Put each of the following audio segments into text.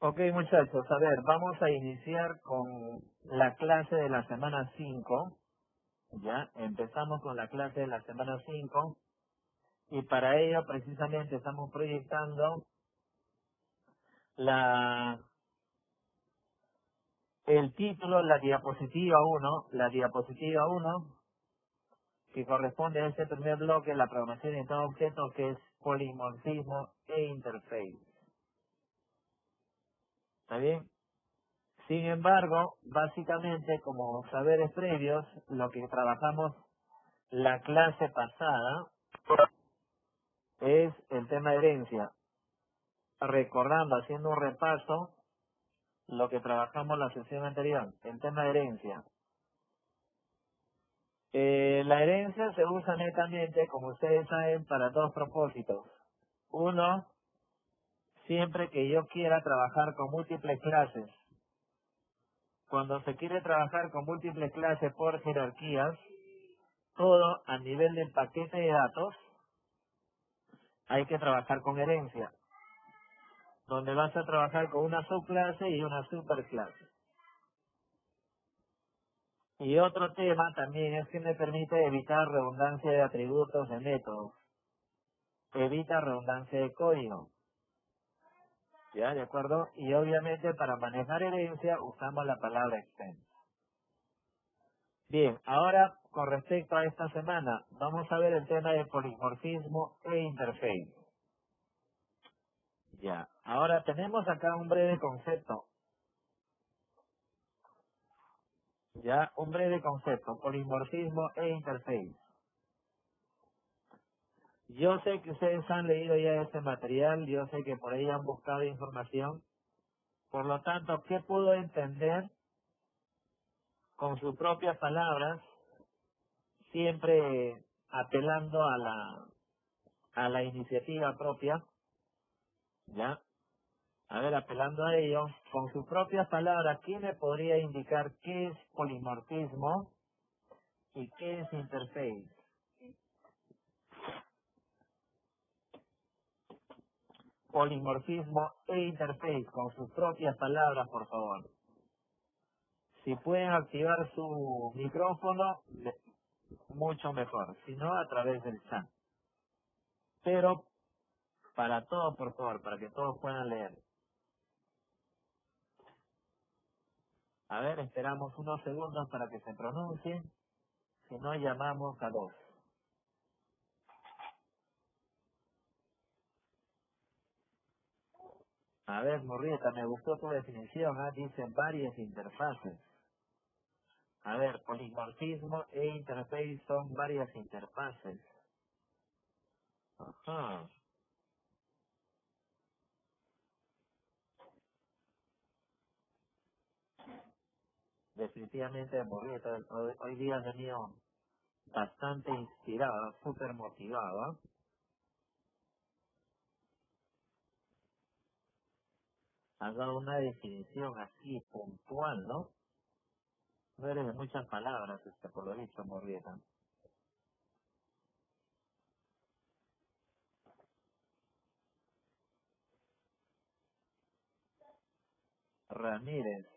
Ok, muchachos, a ver, vamos a iniciar con la clase de la semana 5. Ya, empezamos con la clase de la semana 5 y para ello precisamente estamos proyectando la el título, la diapositiva uno que corresponde a este primer bloque, la programación de todo objeto, que es polimorfismo e interface. ¿Está bien? Sin embargo, básicamente, como saberes previos, lo que trabajamos la clase pasada es el tema de herencia. Recordando, haciendo un repaso, lo que trabajamos la sesión anterior, el tema de herencia. La herencia se usa netamente, como ustedes saben, para dos propósitos. Uno, siempre que yo quiera trabajar con múltiples clases. Cuando se quiere trabajar con múltiples clases por jerarquías, todo a nivel del paquete de datos, hay que trabajar con herencia, donde vas a trabajar con una subclase y una superclase. Y otro tema también es que me permite evitar redundancia de atributos de métodos, evita redundancia de código, ¿ya? ¿De acuerdo? Y obviamente para manejar herencia usamos la palabra extend. Bien, ahora con respecto a esta semana, vamos a ver el tema de polimorfismo e interface. Ya, ahora tenemos acá un breve concepto. Ya, un breve concepto, polimorfismo e interface. Yo sé que ustedes han leído ya este material, yo sé que por ahí han buscado información. Por lo tanto, ¿qué puedo entender con sus propias palabras, siempre apelando a la iniciativa propia? ¿Ya? A ver, apelando a ello, con sus propias palabras, ¿quién me podría indicar qué es polimorfismo y qué es interface? Polimorfismo e interface, con sus propias palabras, por favor. Si pueden activar su micrófono, mucho mejor. Si no, a través del chat. Pero para todos, por favor, para que todos puedan leer. A ver, esperamos unos segundos para que se pronuncie. Si no, llamamos a dos. A ver, Morrieta, me gustó tu definición. Dice varias interfaces. A ver, polimorfismo e interface son varias interfaces. Ajá. Definitivamente, Morrieta, hoy día has venido bastante inspirada, súper motivada. Has dado una definición así puntual, ¿no? No eres de muchas palabras, por lo dicho, Morrieta. Ramírez.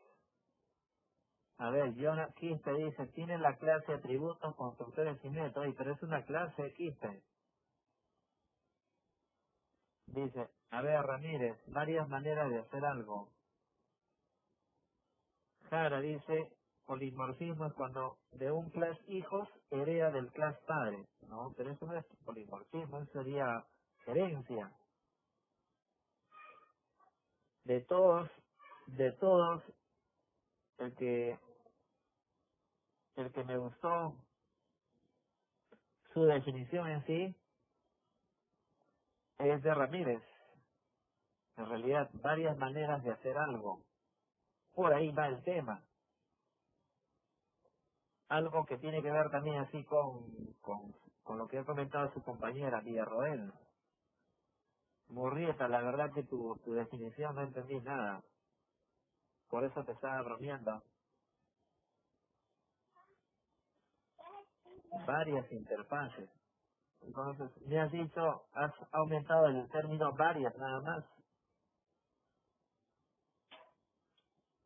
A ver, Jonah Quispe dice, tiene la clase atributos, constructores y métodos, pero es una clase Quispe. Dice, a ver, Ramírez, varias maneras de hacer algo. Jara dice, polimorfismo es cuando de un class hijos hereda del class padre. No, pero eso no es polimorfismo, eso sería herencia. De todos, el que, el que me gustó su definición en sí es de Ramírez. En realidad, varias maneras de hacer algo. Por ahí va el tema. Algo que tiene que ver también así con lo que ha comentado su compañera Villarroel. Murrieta, la verdad que tu definición no entendí nada. Por eso te estaba bromeando. Varias interfaces. Entonces, me has dicho, has aumentado el término varias nada más.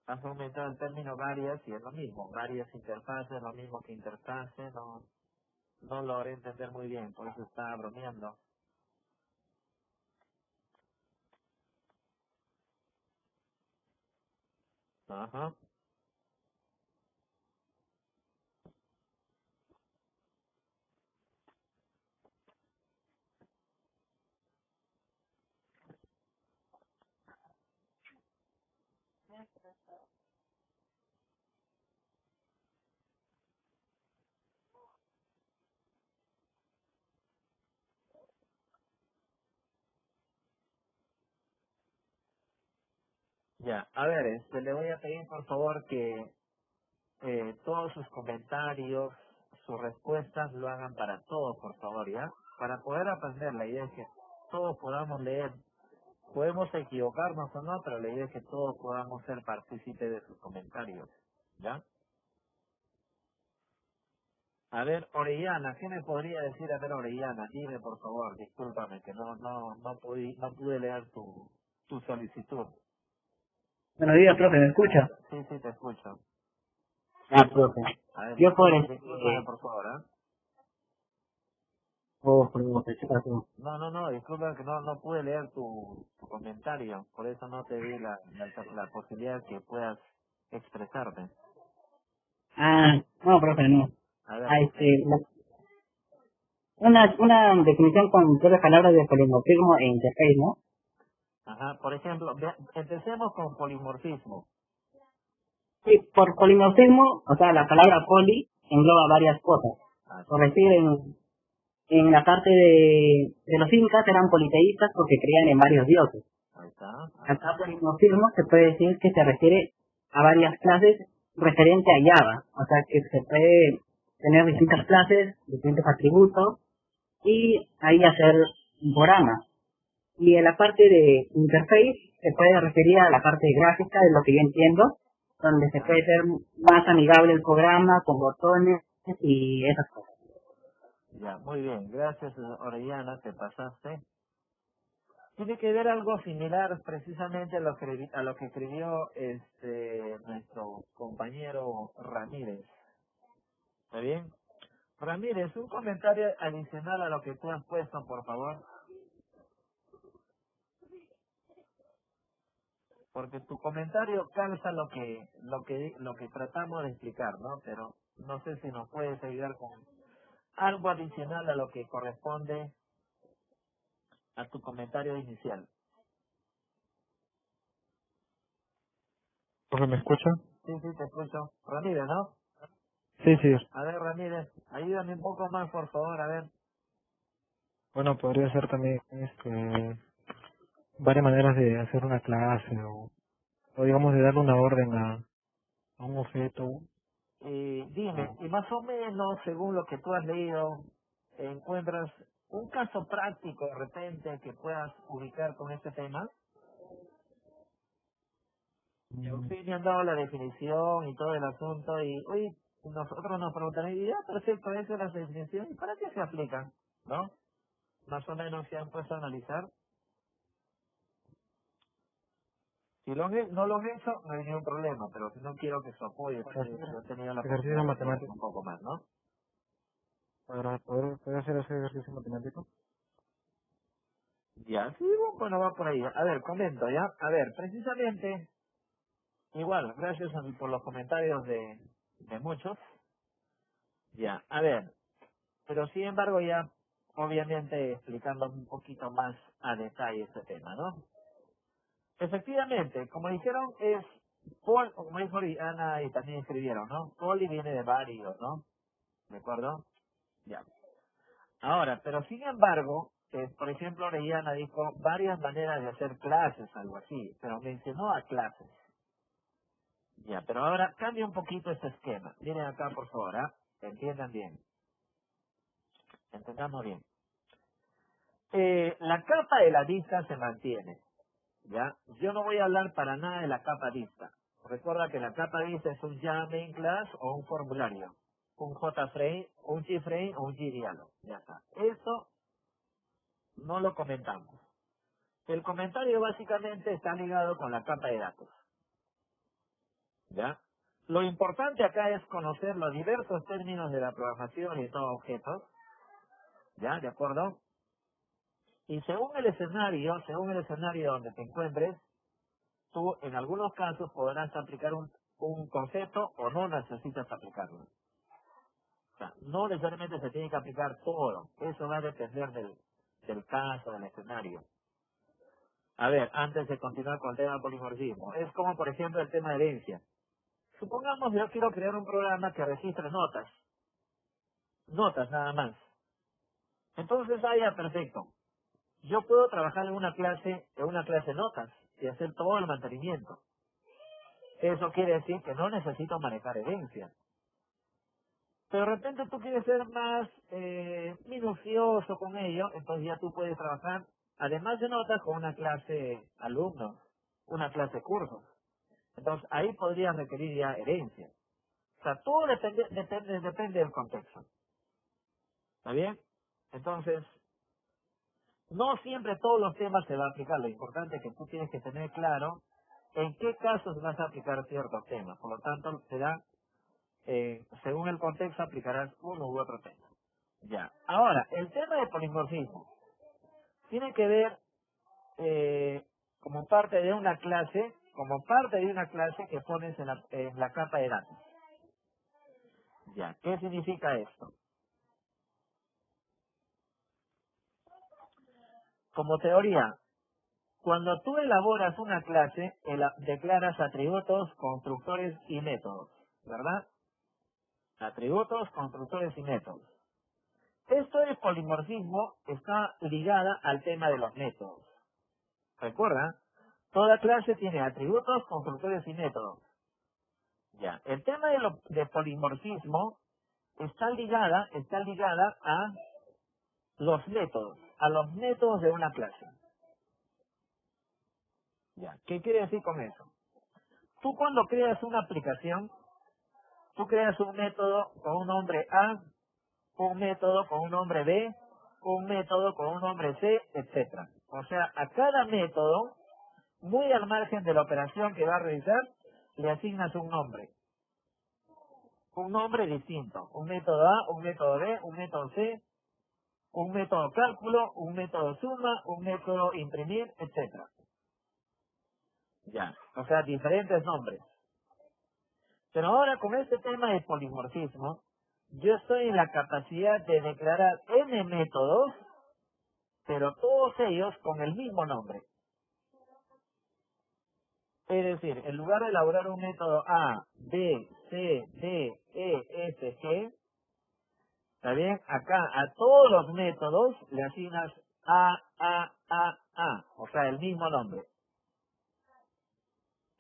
Has aumentado el término varias y es lo mismo. Varias interfaces, lo mismo que interfase. No logré entender muy bien, por eso estaba bromeando. Ajá. Ya, a ver, le voy a pedir por favor que todos sus comentarios, sus respuestas lo hagan para todos, por favor, ¿ya? Para poder aprender, la idea es que todos podamos leer. Podemos equivocarnos o no, pero la idea es que todos podamos ser partícipes de sus comentarios, ¿ya? A ver, Orellana, ¿qué me podría decir? A ver, Orellana, dime por favor, discúlpame que no pude leer tu solicitud. Buenos días, profe, ¿me escucha? Sí, sí, te escucho. Ah, profe. A ver, Yo por discúlpame por favor, ¿ah? oh, profe, ¿qué pasó? No, disculpa que no pude leer tu comentario, por eso no te di la posibilidad que puedas expresarte. Ah, no, profe, no. A ver, Ah, una definición con tres palabras de polimorfismo e interface, ¿no? ajá, por ejemplo, empecemos con polimorfismo. Sí, por polimorfismo, o sea, la palabra poli engloba varias cosas. Así Por es, decir, en la parte de los incas eran politeístas porque creían en varios dioses. ahí está, ajá, Acá polimorfismo se puede decir que se refiere a varias clases referente a Java. O sea, que se puede tener distintas clases, distintos atributos, y ahí hacer un programa. Y en la parte de interface se puede referir a la parte gráfica, de lo que yo entiendo, donde se ajá. puede ser más amigable el programa con botones y esas cosas. Ya, muy bien, gracias Orellana, te pasaste. Tiene que ver algo similar precisamente a lo que escribió nuestro compañero Ramírez. ¿Está bien? Ramírez, un comentario adicional a lo que tú has puesto, por favor, porque tu comentario calza lo que tratamos de explicar, ¿no? Pero no sé si nos puedes ayudar con algo adicional a lo que corresponde a tu comentario inicial. Profe, ¿me escucha? Sí, sí, te escucho. Ramírez, ¿no? Sí, sí. A ver, Ramírez, ayúdame un poco más, por favor, a ver. Bueno, podría ser también varias maneras de hacer una clase o digamos de darle una orden a un objeto. Dime, y más o menos, según lo que tú has leído, ¿encuentras un caso práctico de repente que puedas ubicar con este tema? Ya Mm, ustedes me han dado la definición y todo el asunto y, oye, nosotros nos preguntarán, y ya, perfecto, esa es la definición, ¿y para qué se aplican? ¿No? Más o menos se han puesto a analizar. Si no lo han hecho, no hay ningún problema, pero si no quiero que su apoyo, para hacer yo he tenido la ejercicio oportunidad de leer matemático, un poco más, ¿no? para poder hacer ese ejercicio matemático. Ya, sí, bueno, va por ahí. A ver, comento, ¿ya? A ver, precisamente, igual, gracias por los comentarios de muchos. Ya, a ver, pero sin embargo ya, obviamente, explicando un poquito más a detalle este tema, ¿no? Efectivamente, como dijeron, es, como dijo Ana y también escribieron, ¿no? Poli viene de varios, ¿no? ¿De acuerdo? Ya. Ahora, pero sin embargo, por ejemplo, Orellana dijo varias maneras de hacer clases, algo así, pero mencionó a clases. Ya, pero ahora cambia un poquito este esquema. Miren acá, por favor, ¿ah? Entiendan bien, entendamos bien. La capa de la lista se mantiene, ¿ya? Yo no voy a hablar para nada de la capa lista. Recuerda que la capa lista es un Java main class o un formulario, un JFrame, un GFrame o un GDialog, ya está. Eso no lo comentamos. El comentario básicamente está ligado con la capa de datos. ¿Ya? Lo importante acá es conocer los diversos términos de la programación y todo objetos, ¿ya? ¿De acuerdo? Y según el escenario donde te encuentres, tú en algunos casos podrás aplicar un concepto o no necesitas aplicarlo. O sea, no necesariamente se tiene que aplicar todo. Eso va a depender del caso, del escenario. A ver, antes de continuar con el tema del polimorfismo, es como por ejemplo el tema de herencia. Supongamos yo quiero crear un programa que registre notas nada más. Entonces, ya perfecto. Yo puedo trabajar en una clase notas y hacer todo el mantenimiento. Eso quiere decir que no necesito manejar herencia. Pero de repente tú quieres ser más minucioso con ello, entonces ya tú puedes trabajar, además de notas, con una clase alumnos, una clase cursos. Entonces ahí podrías requerir ya herencia. O sea, todo depende del contexto. ¿Está bien? Entonces, no siempre todos los temas se va a aplicar. Lo importante es que tú tienes que tener claro en qué casos vas a aplicar ciertos temas. Por lo tanto, según el contexto aplicarás uno u otro tema. Ya. Ahora, el tema de polimorfismo tiene que ver como parte de una clase que pones en la capa de datos. Ya. ¿Qué significa esto? Como teoría, cuando tú elaboras una clase, declaras atributos, constructores y métodos, ¿verdad? Atributos, constructores y métodos. Esto de polimorfismo está ligada al tema de los métodos. Recuerda, toda clase tiene atributos, constructores y métodos. Ya. El tema de polimorfismo está ligada a a los métodos de una clase. Ya. ¿Qué quiere decir con eso? Tú cuando creas una aplicación, tú creas un método con un nombre A, un método con un nombre B, un método con un nombre C, etcétera. O sea, a cada método, muy al margen de la operación que va a realizar, le asignas un nombre. Un nombre distinto. Un método A, un método B, un método C, un método cálculo, un método suma, un método imprimir, etcétera. Ya. O sea, diferentes nombres. Pero ahora con este tema de polimorfismo, yo estoy en la capacidad de declarar N métodos, pero todos ellos con el mismo nombre. Es decir, en lugar de elaborar un método A, B, C, D, E, F, G, ¿está bien? Acá a todos los métodos le asignas A, o sea, el mismo nombre.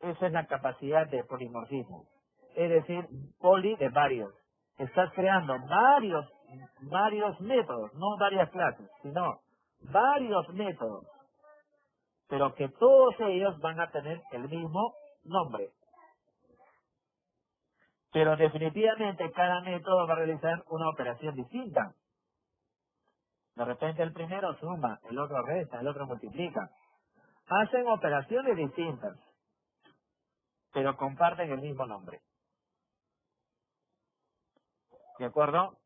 Esa es la capacidad de polimorfismo. Es decir, poli de varios. Estás creando varios métodos, no varias clases, sino varios métodos, pero que todos ellos van a tener el mismo nombre. Pero definitivamente cada método va a realizar una operación distinta. De repente el primero suma, el otro resta, el otro multiplica. Hacen operaciones distintas, pero comparten el mismo nombre. ¿De acuerdo?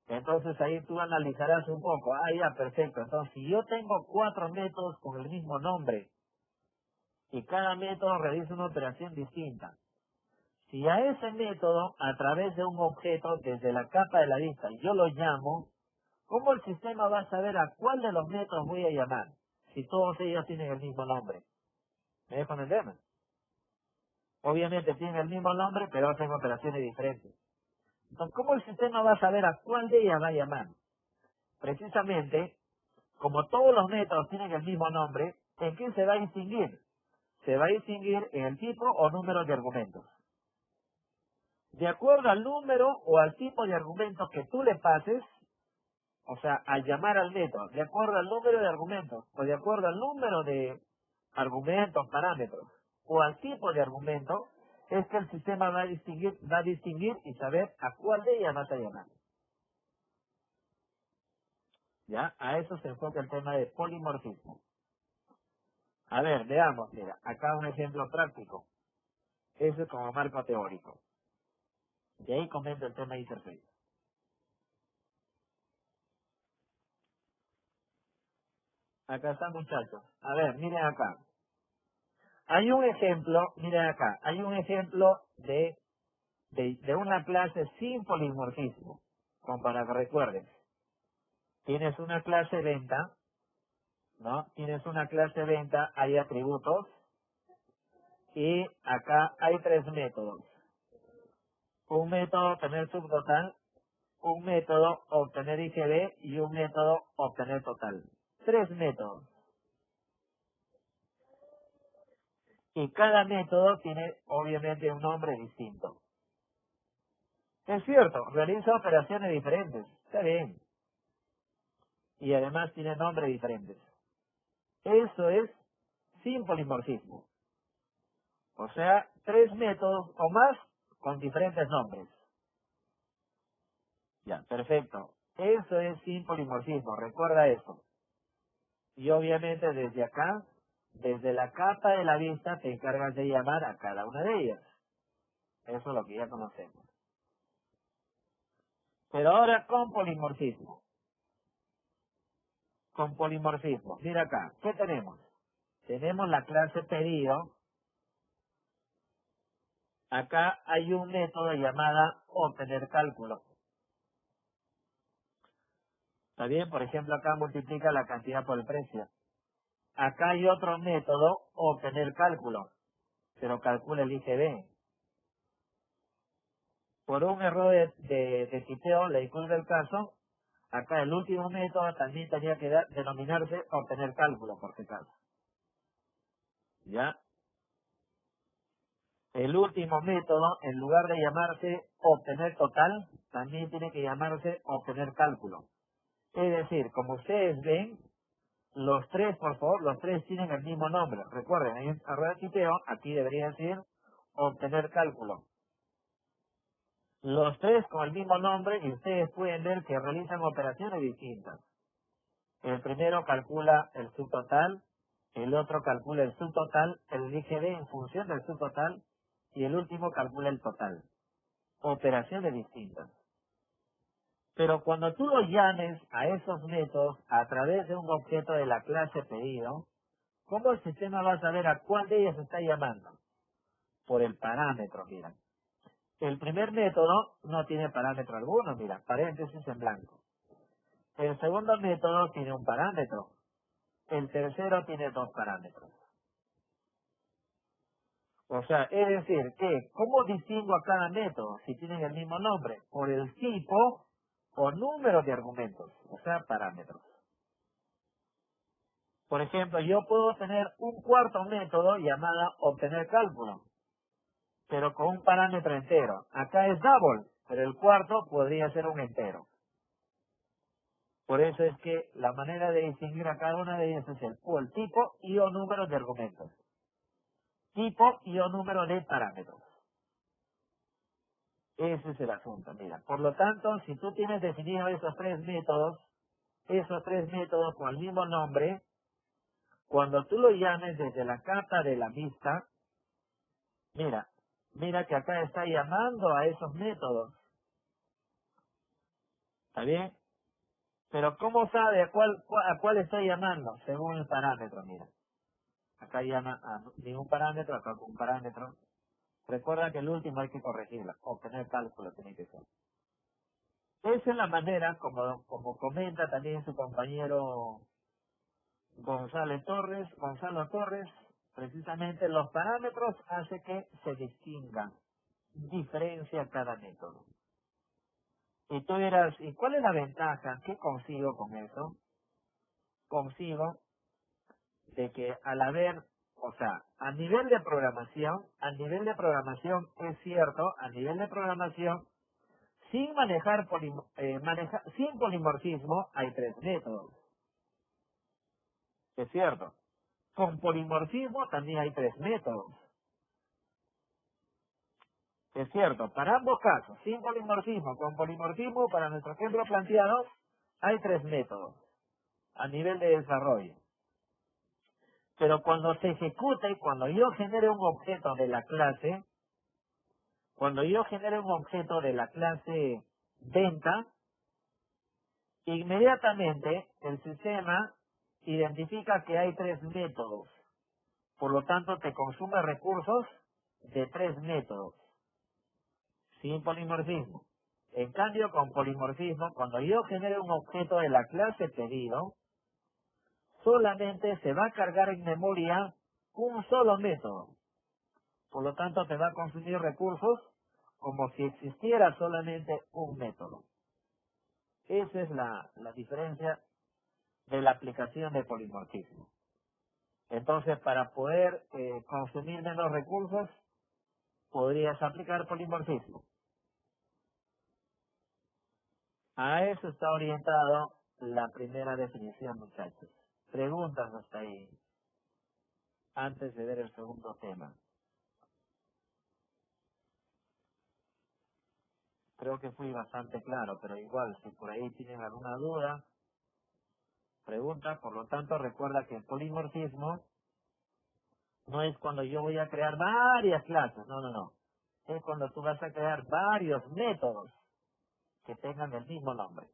Entonces ahí tú analizarás un poco. Ya, perfecto. Entonces, si yo tengo 4 métodos con el mismo nombre y cada método realiza una operación distinta, si a ese método, a través de un objeto desde la capa de la vista, yo lo llamo, ¿cómo el sistema va a saber a cuál de los métodos voy a llamar? Si todos ellos tienen el mismo nombre. ¿Me dejo entender? Obviamente tienen el mismo nombre, pero hacen operaciones diferentes. Entonces, ¿cómo el sistema va a saber a cuál de ellas va a llamar? Precisamente, como todos los métodos tienen el mismo nombre, ¿en qué se va a distinguir? Se va a distinguir en el tipo o número de argumentos. De acuerdo al número o al tipo de argumentos que tú le pases, o sea, al llamar al método, de acuerdo al número de argumentos, o de acuerdo al número de argumentos, parámetros, o al tipo de argumento, es que el sistema va a distinguir y saber a cuál de ellas vas a llamar. ¿Ya? A eso se enfoca el tema de polimorfismo. A ver, veamos, mira, acá un ejemplo práctico. Eso es como marco teórico. De ahí comento el tema interface. Acá está, muchachos. A ver, miren acá. Hay un ejemplo, miren acá, hay un ejemplo de una clase sin polimorfismo, como para que recuerden. Tienes una clase venta, ¿no? Tienes una clase venta, hay atributos, y acá hay tres métodos. Un método obtener subtotal, un método obtener IGB y un método obtener total. Tres métodos. Y cada método tiene obviamente un nombre distinto. Es cierto, realiza operaciones diferentes, está bien. Y además tiene nombres diferentes. Eso es sin polimorfismo. O sea, tres métodos o más con diferentes nombres. Ya, perfecto. Eso es sin polimorfismo, recuerda eso. Y obviamente desde acá, desde la capa de la vista, te encargas de llamar a cada una de ellas. Eso es lo que ya conocemos. Pero ahora con polimorfismo. Con polimorfismo. Mira acá, ¿qué tenemos? Tenemos la clase pedido. Acá hay un método llamado obtener cálculo. ¿Está bien? Por ejemplo, acá multiplica la cantidad por el precio. Acá hay otro método, obtener cálculo, pero calcula el IGB. Por un error de tipeo, le disculpe el caso, acá el último método también tenía que denominarse obtener cálculo, por si acaso. ¿Ya? El último método, en lugar de llamarse obtener total, también tiene que llamarse obtener cálculo. Es decir, como ustedes ven, los tres, por favor, los tres tienen el mismo nombre. Recuerden, hay un error de tipeo, aquí debería decir obtener cálculo. Los tres con el mismo nombre y ustedes pueden ver que realizan operaciones distintas. El primero calcula el subtotal, el otro calcula el subtotal, el IGB en función del subtotal y el último calcula el total. Operaciones distintas. Pero cuando tú lo llames a esos métodos a través de un objeto de la clase pedido, ¿cómo el sistema va a saber a cuál de ellos está llamando? Por el parámetro, mira. El primer método no tiene parámetro alguno, mira, paréntesis en blanco. El segundo método tiene un parámetro. El tercero tiene dos parámetros. O sea, es decir, que, ¿cómo distingo a cada método si tienen el mismo nombre? Por el tipo o número de argumentos, o sea, parámetros. Por ejemplo, yo puedo tener un cuarto método llamado obtener cálculo, pero con un parámetro entero. Acá es double, pero el cuarto podría ser un entero. Por eso es que la manera de distinguir a cada una de ellas es el tipo y o número de argumentos. Tipo y o número de parámetros. Ese es el asunto, mira. Por lo tanto, si tú tienes definido esos tres métodos con el mismo nombre, cuando tú lo llames desde la capa de la vista, mira que acá está llamando a esos métodos. ¿Está bien? Pero ¿cómo sabe a cuál está llamando? Según el parámetro, mira. Acá llama a ningún parámetro, acá con un parámetro. Recuerda que el último hay que corregirla. Obtener cálculo tiene que ser. Esa es la manera, como comenta también su compañero Gonzalo Torres, precisamente los parámetros hace que se distingan, diferencia cada método. Y tú dirás, ¿y cuál es la ventaja? ¿Qué consigo con eso? Consigo de que al haber, o sea, a nivel de programación es cierto, a nivel de programación, sin sin polimorfismo hay tres métodos. Es cierto. Con polimorfismo también hay tres métodos. Es cierto, para ambos casos, sin polimorfismo, con polimorfismo, para nuestro ejemplo planteado, hay tres métodos a nivel de desarrollo. Pero cuando se ejecuta y cuando yo genere un objeto de la clase, Cuando yo genere un objeto de la clase venta, inmediatamente el sistema identifica que hay 3 métodos. Por lo tanto, te consume recursos de 3 métodos, sin polimorfismo. En cambio, con polimorfismo, cuando yo genere un objeto de la clase pedido, solamente se va a cargar en memoria un solo método. Por lo tanto, te va a consumir recursos como si existiera solamente un método. Esa es la diferencia de la aplicación de polimorfismo. Entonces, para poder consumir menos recursos, podrías aplicar polimorfismo. A eso está orientado la primera definición, muchachos. Preguntas hasta ahí, antes de ver el segundo tema. Creo que fui bastante claro, pero igual, si por ahí tienen alguna duda, pregunta. Por lo tanto, recuerda que el polimorfismo no es cuando yo voy a crear varias clases, no. Es cuando tú vas a crear varios métodos que tengan el mismo nombre.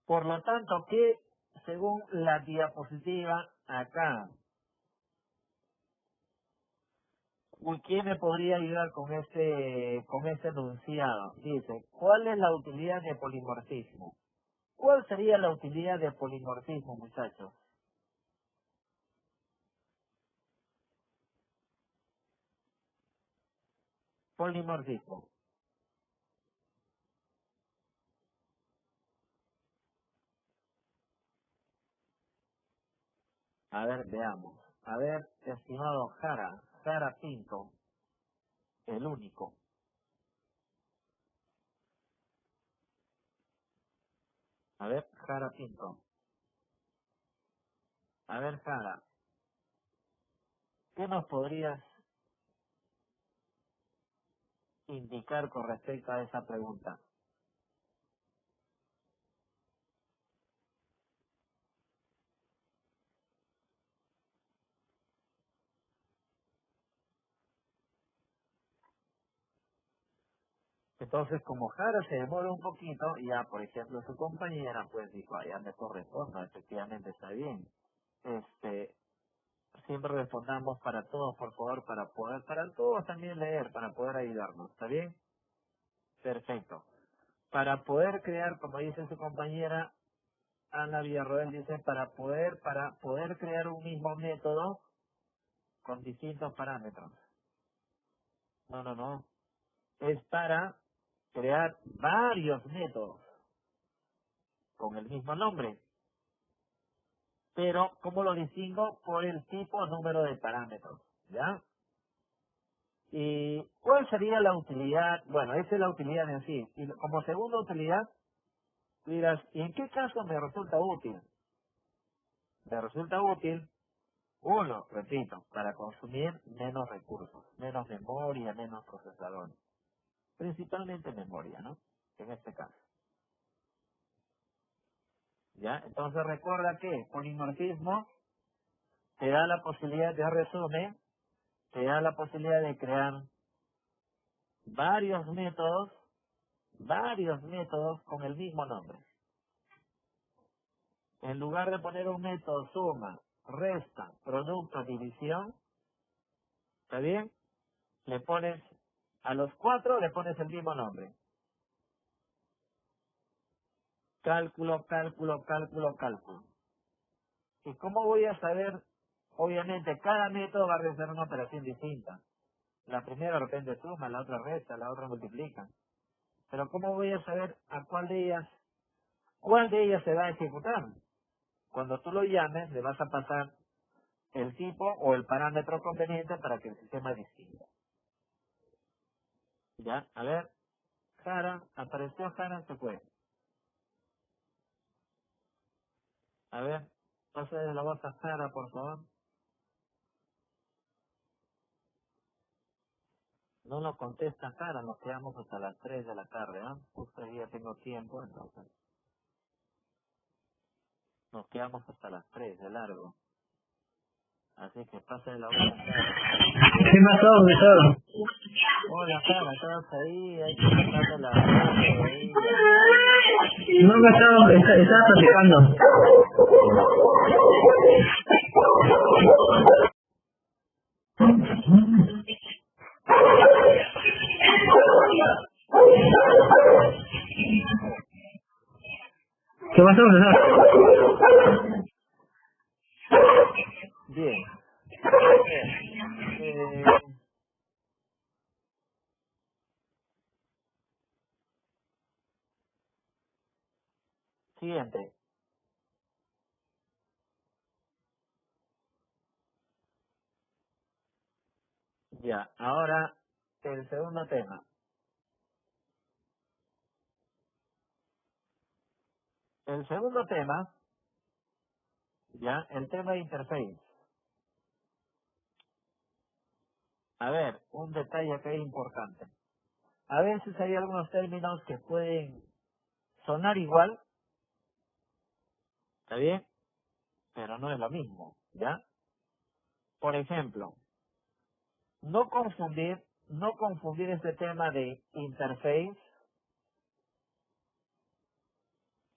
Por lo tanto, que según la diapositiva acá, ¿quién me podría ayudar con este enunciado? Dice, ¿cuál es la utilidad de polimorfismo? ¿Cuál sería la utilidad de polimorfismo, muchachos? Polimorfismo. A ver, veamos. A ver, estimado Jara Pinto, el único. A ver, Jara Pinto. A ver, Jara, ¿qué nos podrías indicar con respecto a esa pregunta? Entonces, como Jara se demora un poquito, ya, por ejemplo, su compañera, pues dijo, ya me corresponde, efectivamente está bien. Siempre respondamos para todos, por favor, para todos también leer, para poder ayudarnos, ¿está bien? Perfecto. Para poder crear, como dice su compañera, Ana Villarroel dice, para poder crear un mismo método con distintos parámetros. No. Es para crear varios métodos con el mismo nombre. Pero, ¿cómo lo distingo? Por el tipo o número de parámetros, ¿ya? ¿Y cuál sería la utilidad? Bueno, esa es la utilidad en sí. Y como segunda utilidad, tú dirás, ¿y en qué caso me resulta útil? Me resulta útil, uno, repito, para consumir menos recursos, menos memoria, menos procesador. Principalmente memoria, ¿no? En este caso. ¿Ya? Entonces recuerda que polimorfismo te da la posibilidad de resumen, te da la posibilidad de crear varios métodos con el mismo nombre. En lugar de poner un método suma, resta, producto, división, ¿está bien? Le pones, a los 4 le pones el mismo nombre. Cálculo. ¿Y cómo voy a saber? Obviamente, cada método va a realizar una operación distinta. La primera de repente suma, la otra resta, la otra multiplica. Pero ¿cómo voy a saber a cuál de ellas se va a ejecutar? Cuando tú lo llames, le vas a pasar el tipo o el parámetro conveniente para que el sistema distinga. ¿Ya? A ver, Jara, apareció Jara, se fue. A ver, pase de la voz a Jara, por favor. No nos contesta Jara, nos quedamos hasta las 3 de la tarde, ¿ah? Justo hoy día tengo tiempo, entonces nos quedamos hasta las 3 de largo. Así que pase la buena cara. ¿Qué pasó, profesor? Hola, cara, estás ahí, hay que sacarte la foto ahí. No, me estaba platicando. ¿Qué pasó, profesor? Bien. Eh, siguiente. Ya, ahora el segundo tema. El segundo tema, ya, el tema de interface. A ver, un detalle acá importante. A veces hay algunos términos que pueden sonar igual, ¿está bien? Pero no es lo mismo, ¿ya? Por ejemplo, no confundir este tema de interface,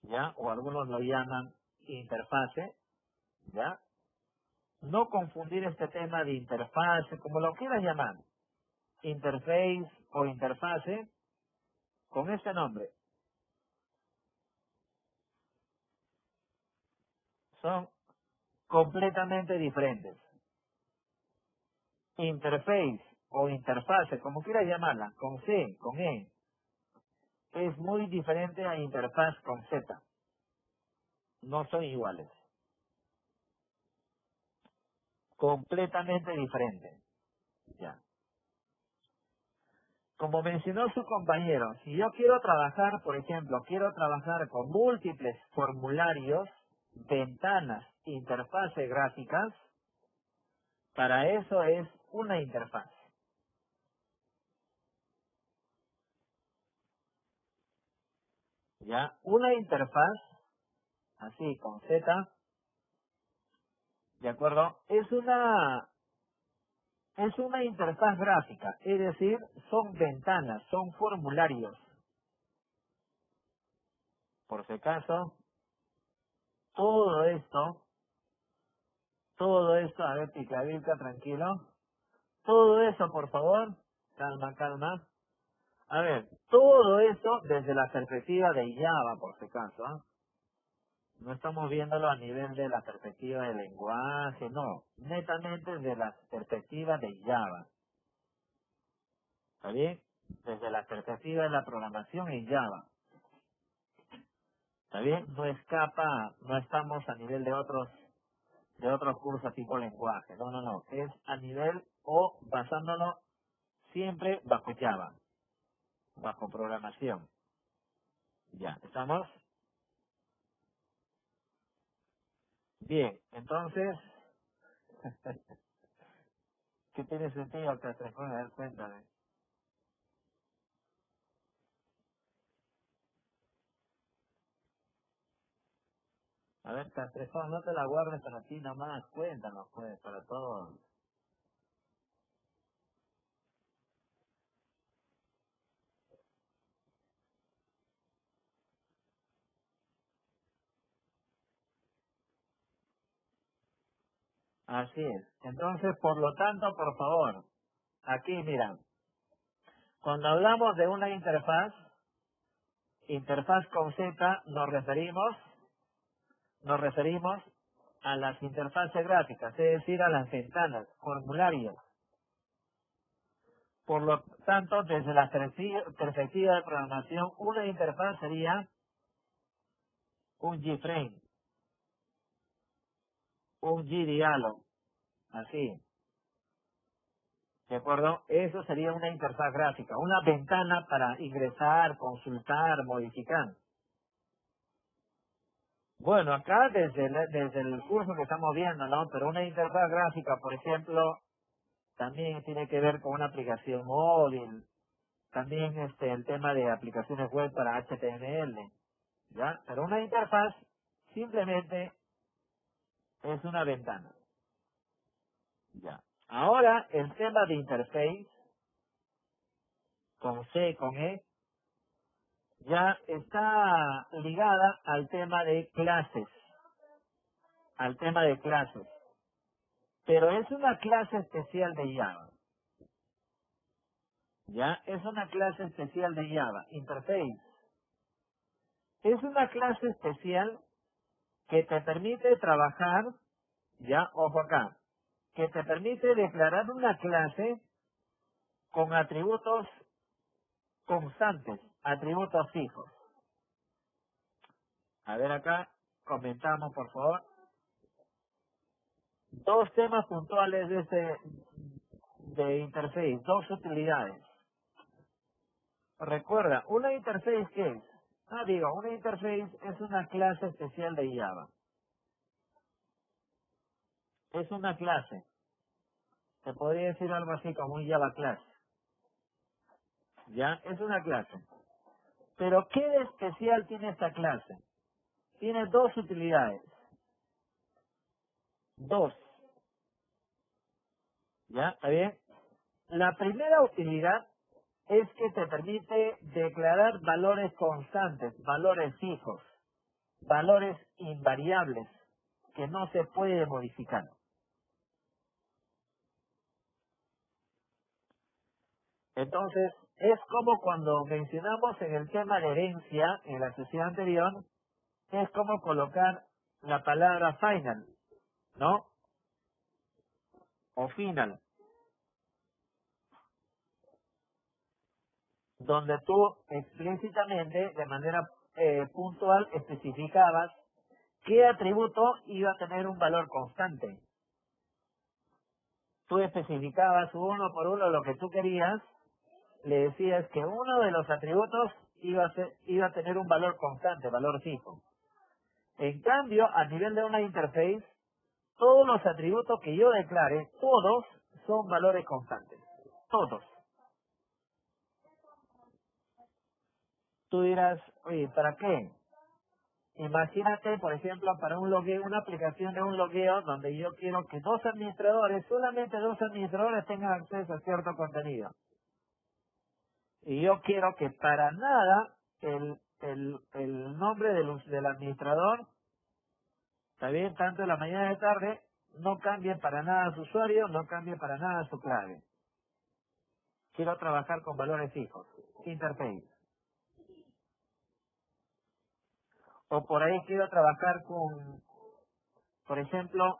¿ya? O algunos lo llaman interfase, ¿ya? No confundir este tema de interfase, como lo quieras llamar, interface o interfase, con este nombre. Son completamente diferentes. Interface o interfase, como quieras llamarla, con C, con E, es muy diferente a interfaz con Z. No son iguales. Completamente diferentes. Ya. Como mencionó su compañero, si yo quiero trabajar, por ejemplo, quiero trabajar con múltiples formularios, ventanas, interfaces gráficas, para eso es una interfaz. ¿Ya? Una interfaz, así con Z, ¿de acuerdo? Es una interfaz gráfica, es decir, son ventanas, son formularios. Por si acaso, todo esto, a ver, Picavilca, tranquilo. Todo eso, por favor, calma, calma. A ver, todo esto desde la perspectiva de Java, por si acaso, ¿ah? No estamos viéndolo a nivel de la perspectiva del lenguaje, no. Netamente desde la perspectiva de Java. ¿Está bien? Desde la perspectiva de la programación en Java. ¿Está bien? No escapa, no estamos a nivel de otros cursos tipo lenguaje. No, no, no. Es a nivel o basándonos siempre bajo Java, bajo programación. Ya, ¿estamos? Bien, entonces, ¿qué tiene sentido que se pueda dar cuenta de? A ver, Castrejón, no te la guardes para ti nomás, cuéntanos pues, para todos. Así es. Entonces, por lo tanto, por favor, aquí mira, cuando hablamos de una interfaz con Z, nos referimos a las interfaces gráficas, es decir, a las ventanas, formularios. Por lo tanto, desde la perspectiva de programación, una interfaz sería un JFrame, un JDialog, así. ¿De acuerdo? Eso sería una interfaz gráfica, una ventana para ingresar, consultar, modificar. Bueno, acá desde el curso que estamos viendo, ¿no? Pero una interfaz gráfica, por ejemplo, también tiene que ver con una aplicación móvil, también el tema de aplicaciones web para HTML, ¿ya? Pero una interfaz simplemente es una ventana. Ya. Ahora, el tema de interface, con C, con E, ya está ligada al tema de clases, al tema de clases. Pero es una clase especial de Java. Ya, es una clase especial de Java. Interface. Es una clase especial que te permite trabajar, ya, ojo acá, que te permite declarar una clase con atributos constantes, atributos fijos. A ver acá, comentamos por favor. Dos temas puntuales de interface, dos utilidades. Recuerda, una interface ¿qué es? Una interface es una clase especial de Java. Es una clase. Se podría decir algo así como un Java class. ¿Ya? Es una clase. Pero ¿qué de especial tiene esta clase? Tiene dos utilidades. Dos. ¿Ya? ¿Está bien? La primera utilidad es que te permite declarar valores constantes, valores fijos, valores invariables, que no se puede modificar. Entonces, es como cuando mencionamos en el tema de herencia, en la sesión anterior, es como colocar la palabra final, ¿no? O final, donde tú explícitamente, de manera puntual, especificabas qué atributo iba a tener un valor constante. Tú especificabas uno por uno lo que tú querías, le decías que uno de los atributos iba a tener un valor constante, valor fijo. En cambio, a nivel de una interface, todos los atributos que yo declare, todos son valores constantes. Todos. Tú dirás, oye, ¿para qué? Imagínate, por ejemplo, para un logueo, una aplicación de un logueo donde yo quiero que dos administradores, solamente dos administradores tengan acceso a cierto contenido. Y yo quiero que para nada el nombre del administrador, está bien, tanto en la mañana de tarde, no cambie para nada su usuario, no cambie para nada su clave. Quiero trabajar con valores fijos, interface. O por ahí quiero trabajar con, por ejemplo,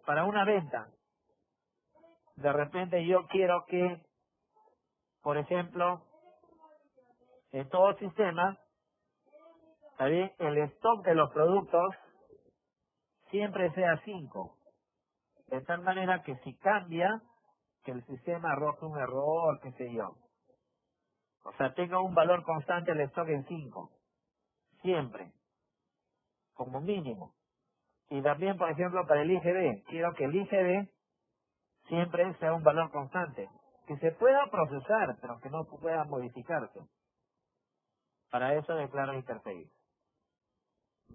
para una venta. De repente yo quiero que, por ejemplo, en todo sistema, está bien, el stock de los productos siempre sea 5. De tal manera que si cambia, que el sistema arroje un error, qué sé yo. O sea, tenga un valor constante el stock en 5. Siempre. Como mínimo. Y también, por ejemplo, para el IGB. Quiero que el IGB siempre sea un valor constante. Que se pueda procesar, pero que no pueda modificarse. Para eso declaro interface.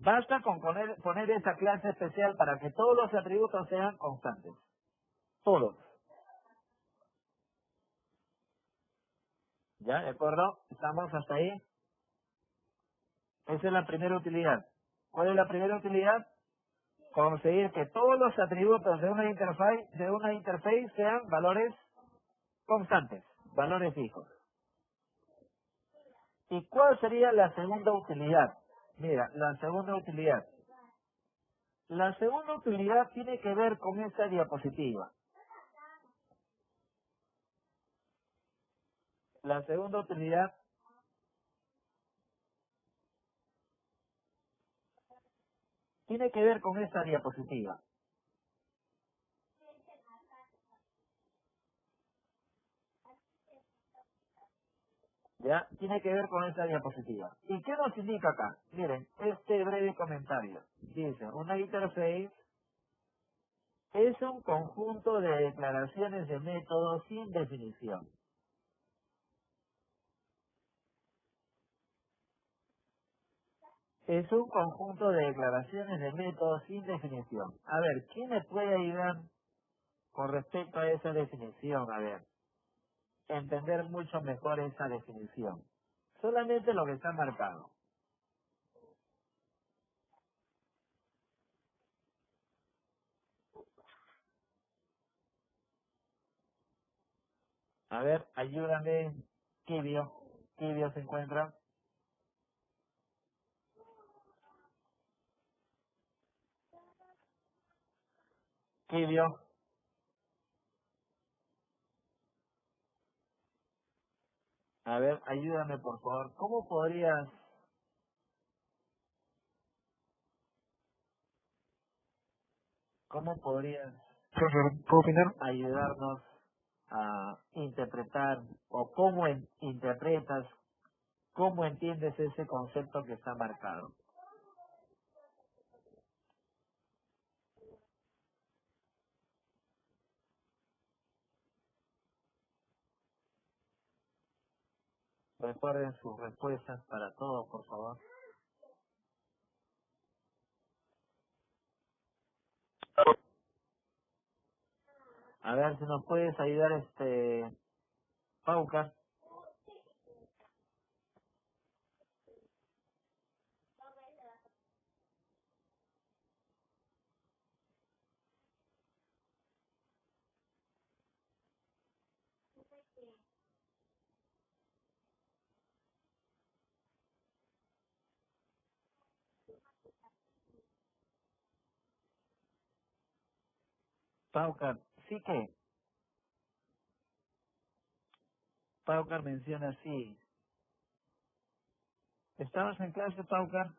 Basta con poner esa clase especial para que todos los atributos sean constantes. Todos. ¿Ya? ¿De acuerdo? ¿Estamos hasta ahí? Esa es la primera utilidad. ¿Cuál es la primera utilidad? Conseguir que todos los atributos de una interface sean valores constantes, valores fijos. ¿Y cuál sería la segunda utilidad? Mira, la segunda utilidad. La segunda utilidad tiene que ver con esta diapositiva. La segunda utilidad tiene que ver con esta diapositiva. ¿Ya? Tiene que ver con esta diapositiva. ¿Y qué nos indica acá? Miren, este breve comentario. Dice, una interface es un conjunto de declaraciones de método sin definición. Es un conjunto de declaraciones de método sin definición. A ver, ¿quién me puede ayudar con respecto a esa definición, a ver, entender mucho mejor esa definición. Solamente lo que está marcado. A ver, ayúdame, Kibio. Kibio se encuentra. Kibio. A ver, ayúdame por favor. ¿Cómo podrías Profesor, ¿puedo opinar? ayudarnos a interpretar o interpretas, cómo entiendes ese concepto que está marcado? Recuerden sus respuestas para todos, por favor. A ver si nos puedes ayudar, Pauca. Paucar, sí que. Paucar menciona así. ¿Estabas en clase, Paucar?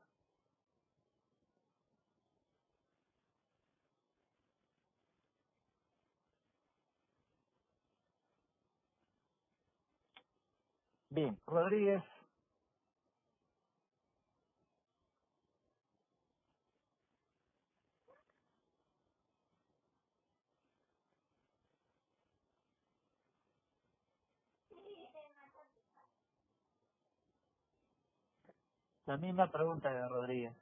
Bien, Rodríguez. La misma pregunta de Rodríguez.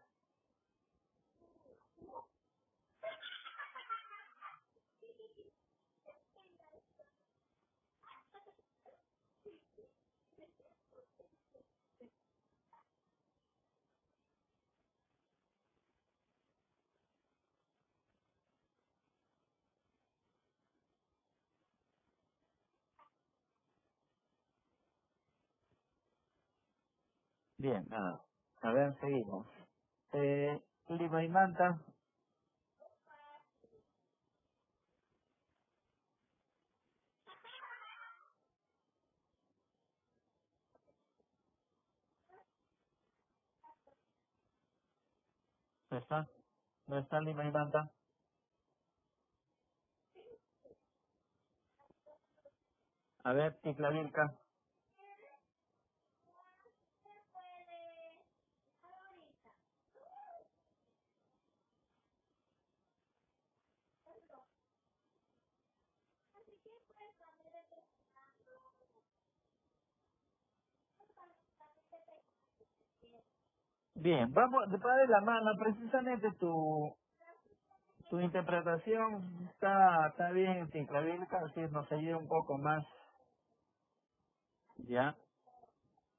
Bien, nada. A ver, seguimos. Lima y Manta. ¿No está? ¿No está Lima y Manta? A ver, Ticlavilca. Bien, vamos, va de la mano. Precisamente tu interpretación está bien, Ticlavilca, así nos ayuda un poco más, ¿ya?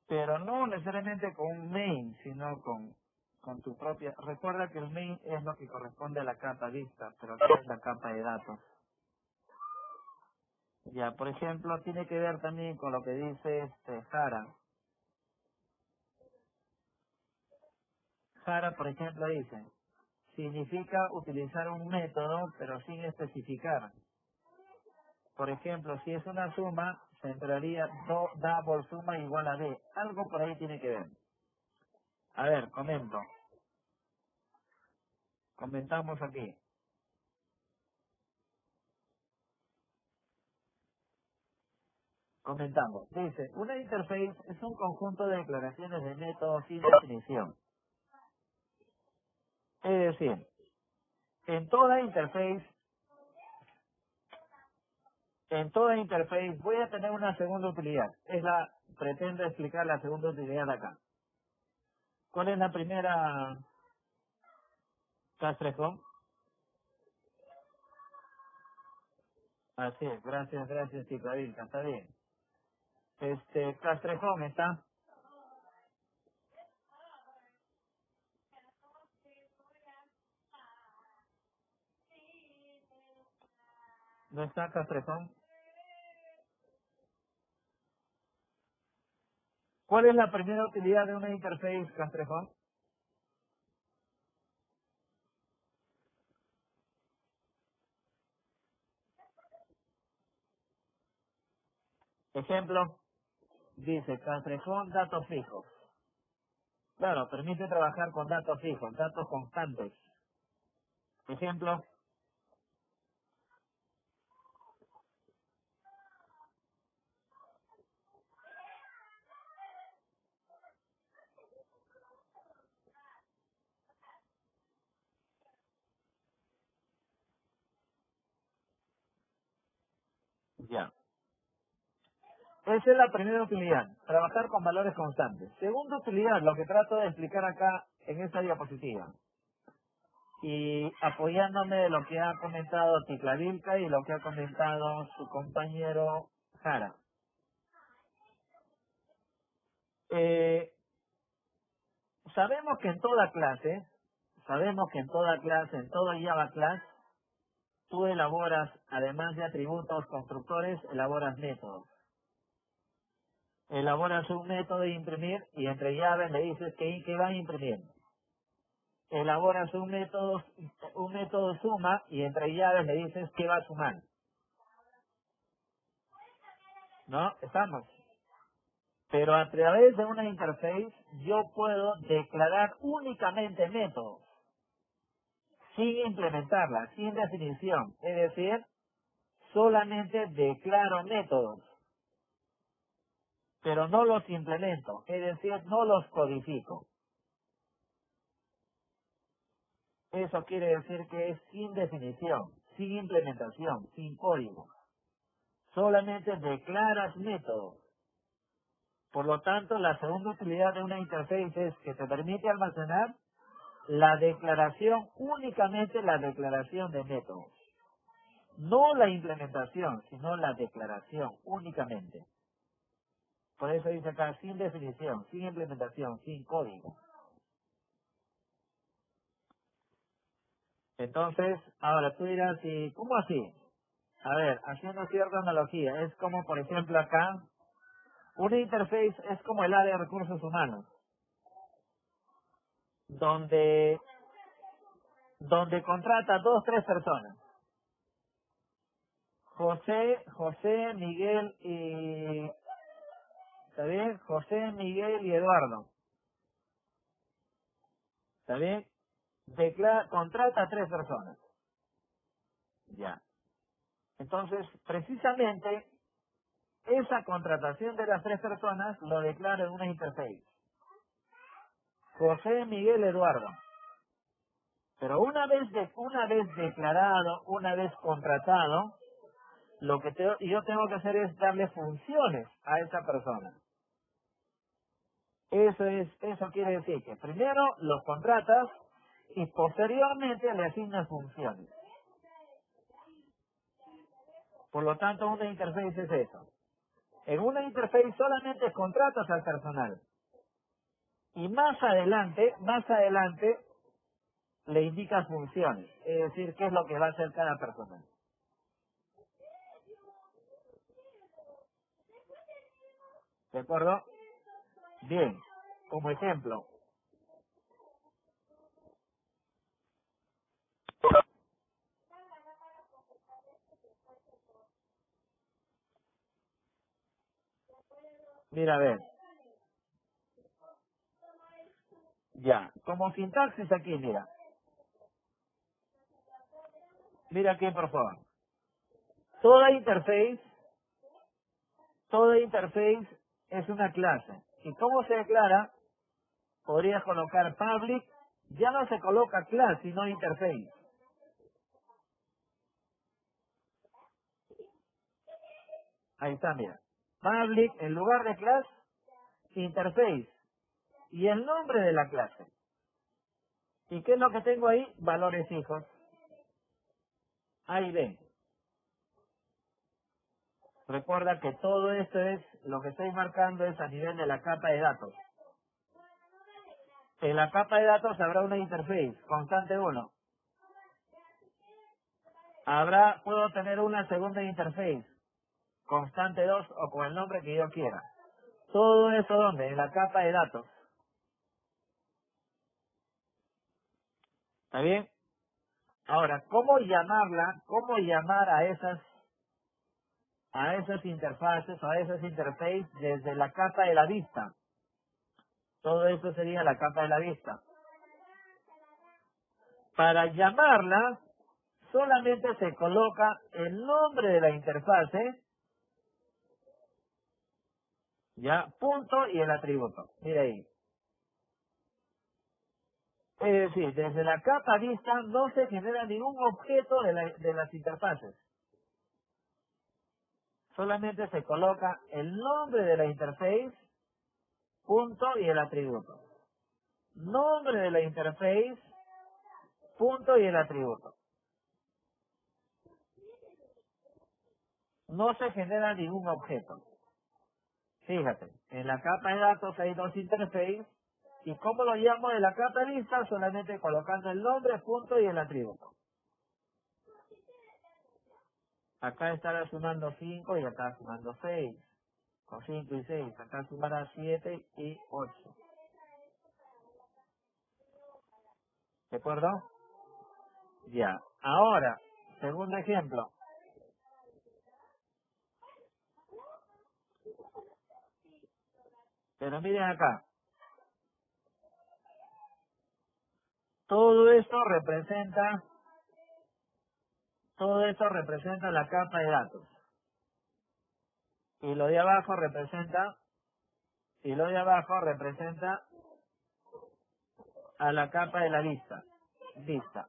Pero no necesariamente con un main, sino con tu propia. Recuerda que el main es lo que corresponde a la capa vista, pero aquí es la capa de datos. Ya, por ejemplo, tiene que ver también con lo que dice Jara. Jara, por ejemplo, dice, significa utilizar un método, pero sin especificar. Por ejemplo, si es una suma, se entraría da por suma igual a D. Algo por ahí tiene que ver. A ver, comentamos aquí. Comentamos. Dice, una interface es un conjunto de declaraciones de método sin definición. Es decir, en toda interface, voy a tener una segunda utilidad. Pretendo explicar la segunda utilidad acá. ¿Cuál es la primera, Castrejo? Así es, gracias, Ciclavilca, está bien. Castrejón está. ¿No está Castrejón? ¿Cuál es la primera utilidad de una interface, Castrejón? Ejemplo, dice Castrejón datos fijos. Claro, permite trabajar con datos fijos, datos constantes. Ejemplo, ya. Esa es la primera utilidad, trabajar con valores constantes. Segunda utilidad, lo que trato de explicar acá en esta diapositiva. Y apoyándome de lo que ha comentado Ticlavilca y lo que ha comentado su compañero Jara. Sabemos que en toda clase, en todo Java Class, tú elaboras, además de atributos constructores, elaboras métodos. Elaboras un método de imprimir y entre llaves le dices que va a imprimir. Elaboras un método suma y entre llaves le dices que va a sumar. ¿No? Estamos. Pero a través de una interface yo puedo declarar únicamente métodos, sin implementarla, sin definición. Es decir, solamente declaro métodos, pero no los implemento, es decir, no los codifico. Eso quiere decir que es sin definición, sin implementación, sin código. Solamente declaras métodos. Por lo tanto, la segunda utilidad de una interface es que te permite almacenar la declaración, únicamente la declaración de métodos. No la implementación, sino la declaración, únicamente. Por eso dice acá, sin definición, sin implementación, sin código. Entonces, ahora tú dirás, ¿y cómo así? A ver, haciendo cierta analogía, es como, por ejemplo, acá, una interface es como el área de recursos humanos, donde contrata 2, 3 personas. José, Miguel y... ¿Está bien? José, Miguel y Eduardo. ¿Está bien? Contrata a 3 personas. Ya. Entonces, precisamente, esa contratación de las 3 personas lo declara en una interface. José, Miguel, Eduardo. Pero una vez declarado, una vez contratado, lo que yo tengo que hacer es darle funciones a esa persona. Eso quiere decir que primero los contratas y posteriormente le asignas funciones. Por lo tanto, una interface es eso. En una interface solamente contratas al personal. Y más adelante, le indicas funciones. Es decir, qué es lo que va a hacer cada personal. ¿De acuerdo? Bien. Como ejemplo. Mira, a ver. Ya. Como sintaxis aquí, mira. Mira aquí, por favor. Toda interface es una clase. ¿Y cómo se declara? Podrías colocar public, ya no se coloca class, sino interface. Ahí está, mira. Public, en lugar de class, interface. Y el nombre de la clase. ¿Y qué es lo que tengo ahí? Valores hijos. Ahí ven. Recuerda que todo esto es, lo que estoy marcando es a nivel de la capa de datos. En la capa de datos habrá una interface, constante 1. Puedo tener una segunda interface, constante 2 o con el nombre que yo quiera. Todo eso, ¿dónde? En la capa de datos. ¿Está bien? Ahora, ¿cómo llamar a esas interfaces o a esas interfaces desde la capa de la vista? Todo eso sería la capa de la vista. Para llamarla, solamente se coloca el nombre de la interfase, ya, punto y el atributo. Mira ahí. Es decir, desde la capa vista no se genera ningún objeto de las interfaces. Solamente se coloca el nombre de la interface, punto y el atributo. Nombre de la interface, punto y el atributo. No se genera ningún objeto. Fíjate, en la capa de datos hay dos interfaces. ¿Y cómo lo llamo de la capa lista? Solamente colocando el nombre, punto y el atributo. Acá estará sumando 5 y acá sumando 6. Con 5 y 6. Acá sumará 7 y 8. ¿De acuerdo? Ya. Ahora, segundo ejemplo. Pero miren acá. Todo esto representa la capa de datos. Y lo de abajo representa a la capa de la lista. Lista.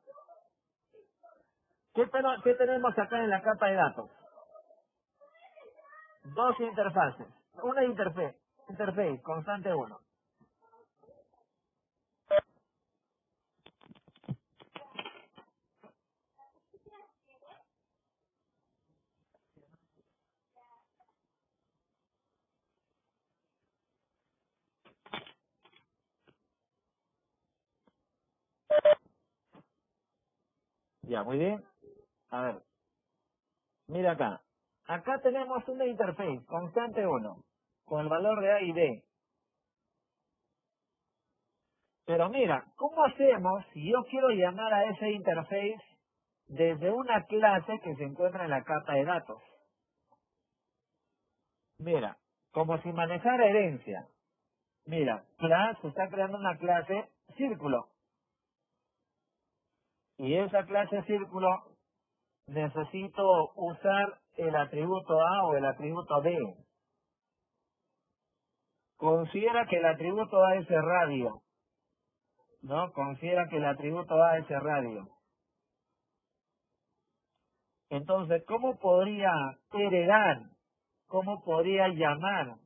¿Qué tenemos acá en la capa de datos? Dos interfaces. Una interface, constante 1. Ya, muy bien. A ver, mira acá. Acá tenemos una interface, constante 1, con el valor de A y B. Pero mira, ¿cómo hacemos si yo quiero llamar a esa interface desde una clase que se encuentra en la capa de datos? Mira, como si manejara herencia. Mira, clase, está creando una clase círculo. Y esa clase círculo necesito usar el atributo A o el atributo B. Considera que el atributo A es el radio, ¿no? Considera que el atributo A es el radio. Entonces, ¿cómo podría llamar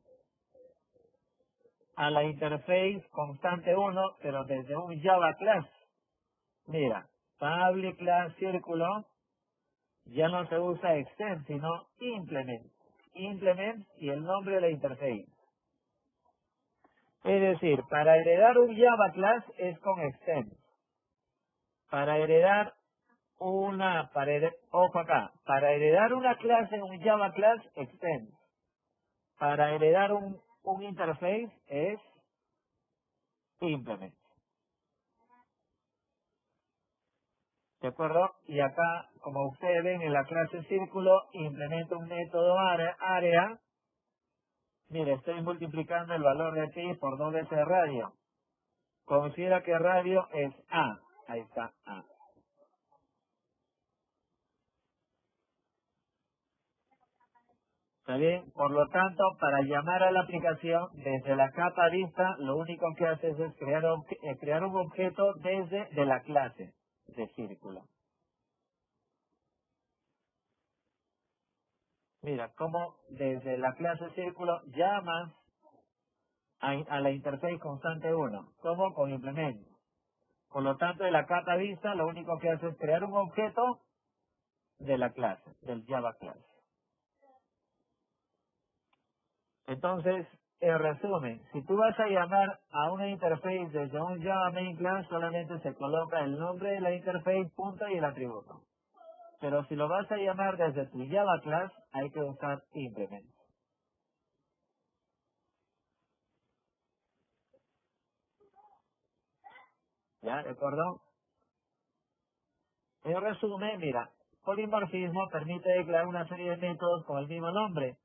a la interface constante 1, pero desde un Java class? Mira, public class círculo, ya no se usa extend, sino implement. Implement y el nombre de la interface. Es decir, para heredar un Java class es con extend. Para heredar para heredar una clase, un Java class, extend. Para heredar un interface es implement. ¿De acuerdo? Y acá, como ustedes ven en la clase círculo, implemento un método área. Mire, estoy multiplicando el valor de pi por 2 veces radio. Considera que radio es A. Ahí está A. ¿Está bien? Por lo tanto, para llamar a la aplicación desde la capa vista, lo único que haces es crear un objeto de la clase de círculo. Mira, como desde la clase círculo llamas a la interface constante 1, como con implemento. Por lo tanto, de la capa vista, lo único que hace es crear un objeto de la clase, del Java class. Entonces, en resumen, si tú vas a llamar a una interface desde un Java Main Class, solamente se coloca el nombre de la interface, punto y el atributo. Pero si lo vas a llamar desde tu Java Class, hay que usar implement. ¿Ya? ¿De acuerdo? En resumen, mira, polimorfismo permite declarar una serie de métodos con el mismo nombre,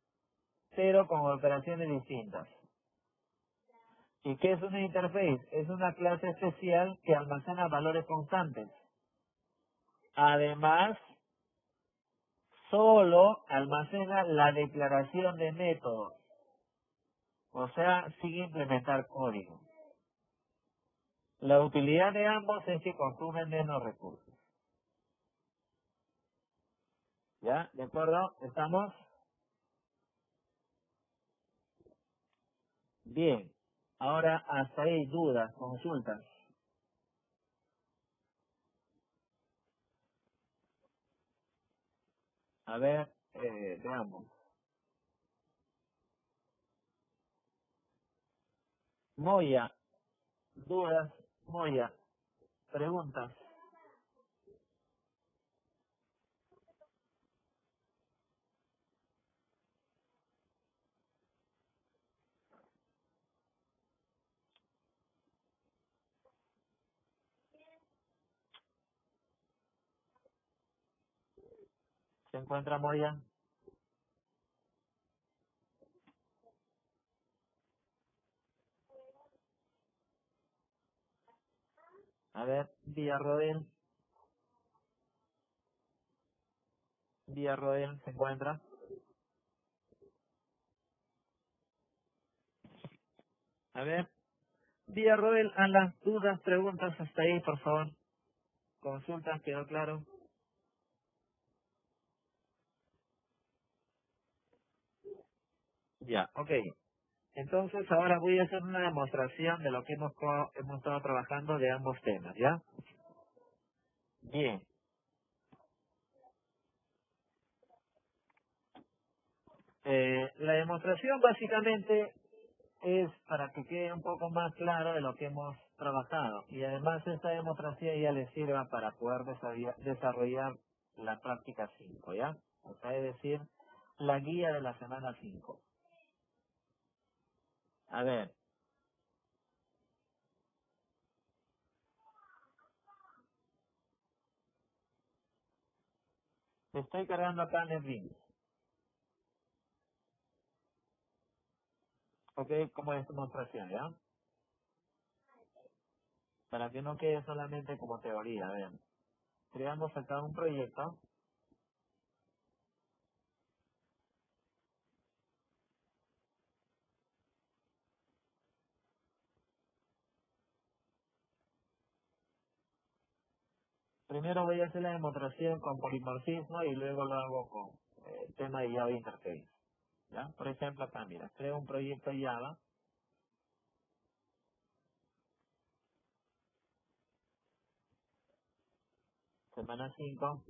pero con operaciones distintas. ¿Y qué es una interface? Es una clase especial que almacena valores constantes. Además, solo almacena la declaración de métodos, o sea, sin implementar código. La utilidad de ambos es que consumen menos recursos. ¿Ya? ¿De acuerdo? ¿Estamos? Bien. Ahora, hasta ahí, dudas, consultas. A ver, veamos. Moya, dudas, Moya, preguntas. ¿Se encuentra Moya? A ver, Villarroel, Villarroel, ¿se encuentra? A ver, Villarroel, a las dudas, preguntas hasta ahí, por favor. Consultas, ¿quedó claro? Ya, ok. Entonces ahora voy a hacer una demostración de lo que hemos estado trabajando de ambos temas, ¿ya? Bien. La demostración básicamente es para que quede un poco más claro de lo que hemos trabajado. Y además esta demostración ya les sirva para poder desarrollar la práctica 5, ¿ya? O sea, es decir, la guía de la semana 5. A ver, estoy cargando acá en el link. ¿Ok? Como es demostración, ¿ya? Para que no quede solamente como teoría, a ver. Creamos acá un proyecto. Primero voy a hacer la demostración con polimorfismo y luego lo hago con tema de Java Interface. ¿Ya? Por ejemplo, acá, mira, creo un proyecto Java, semana 5.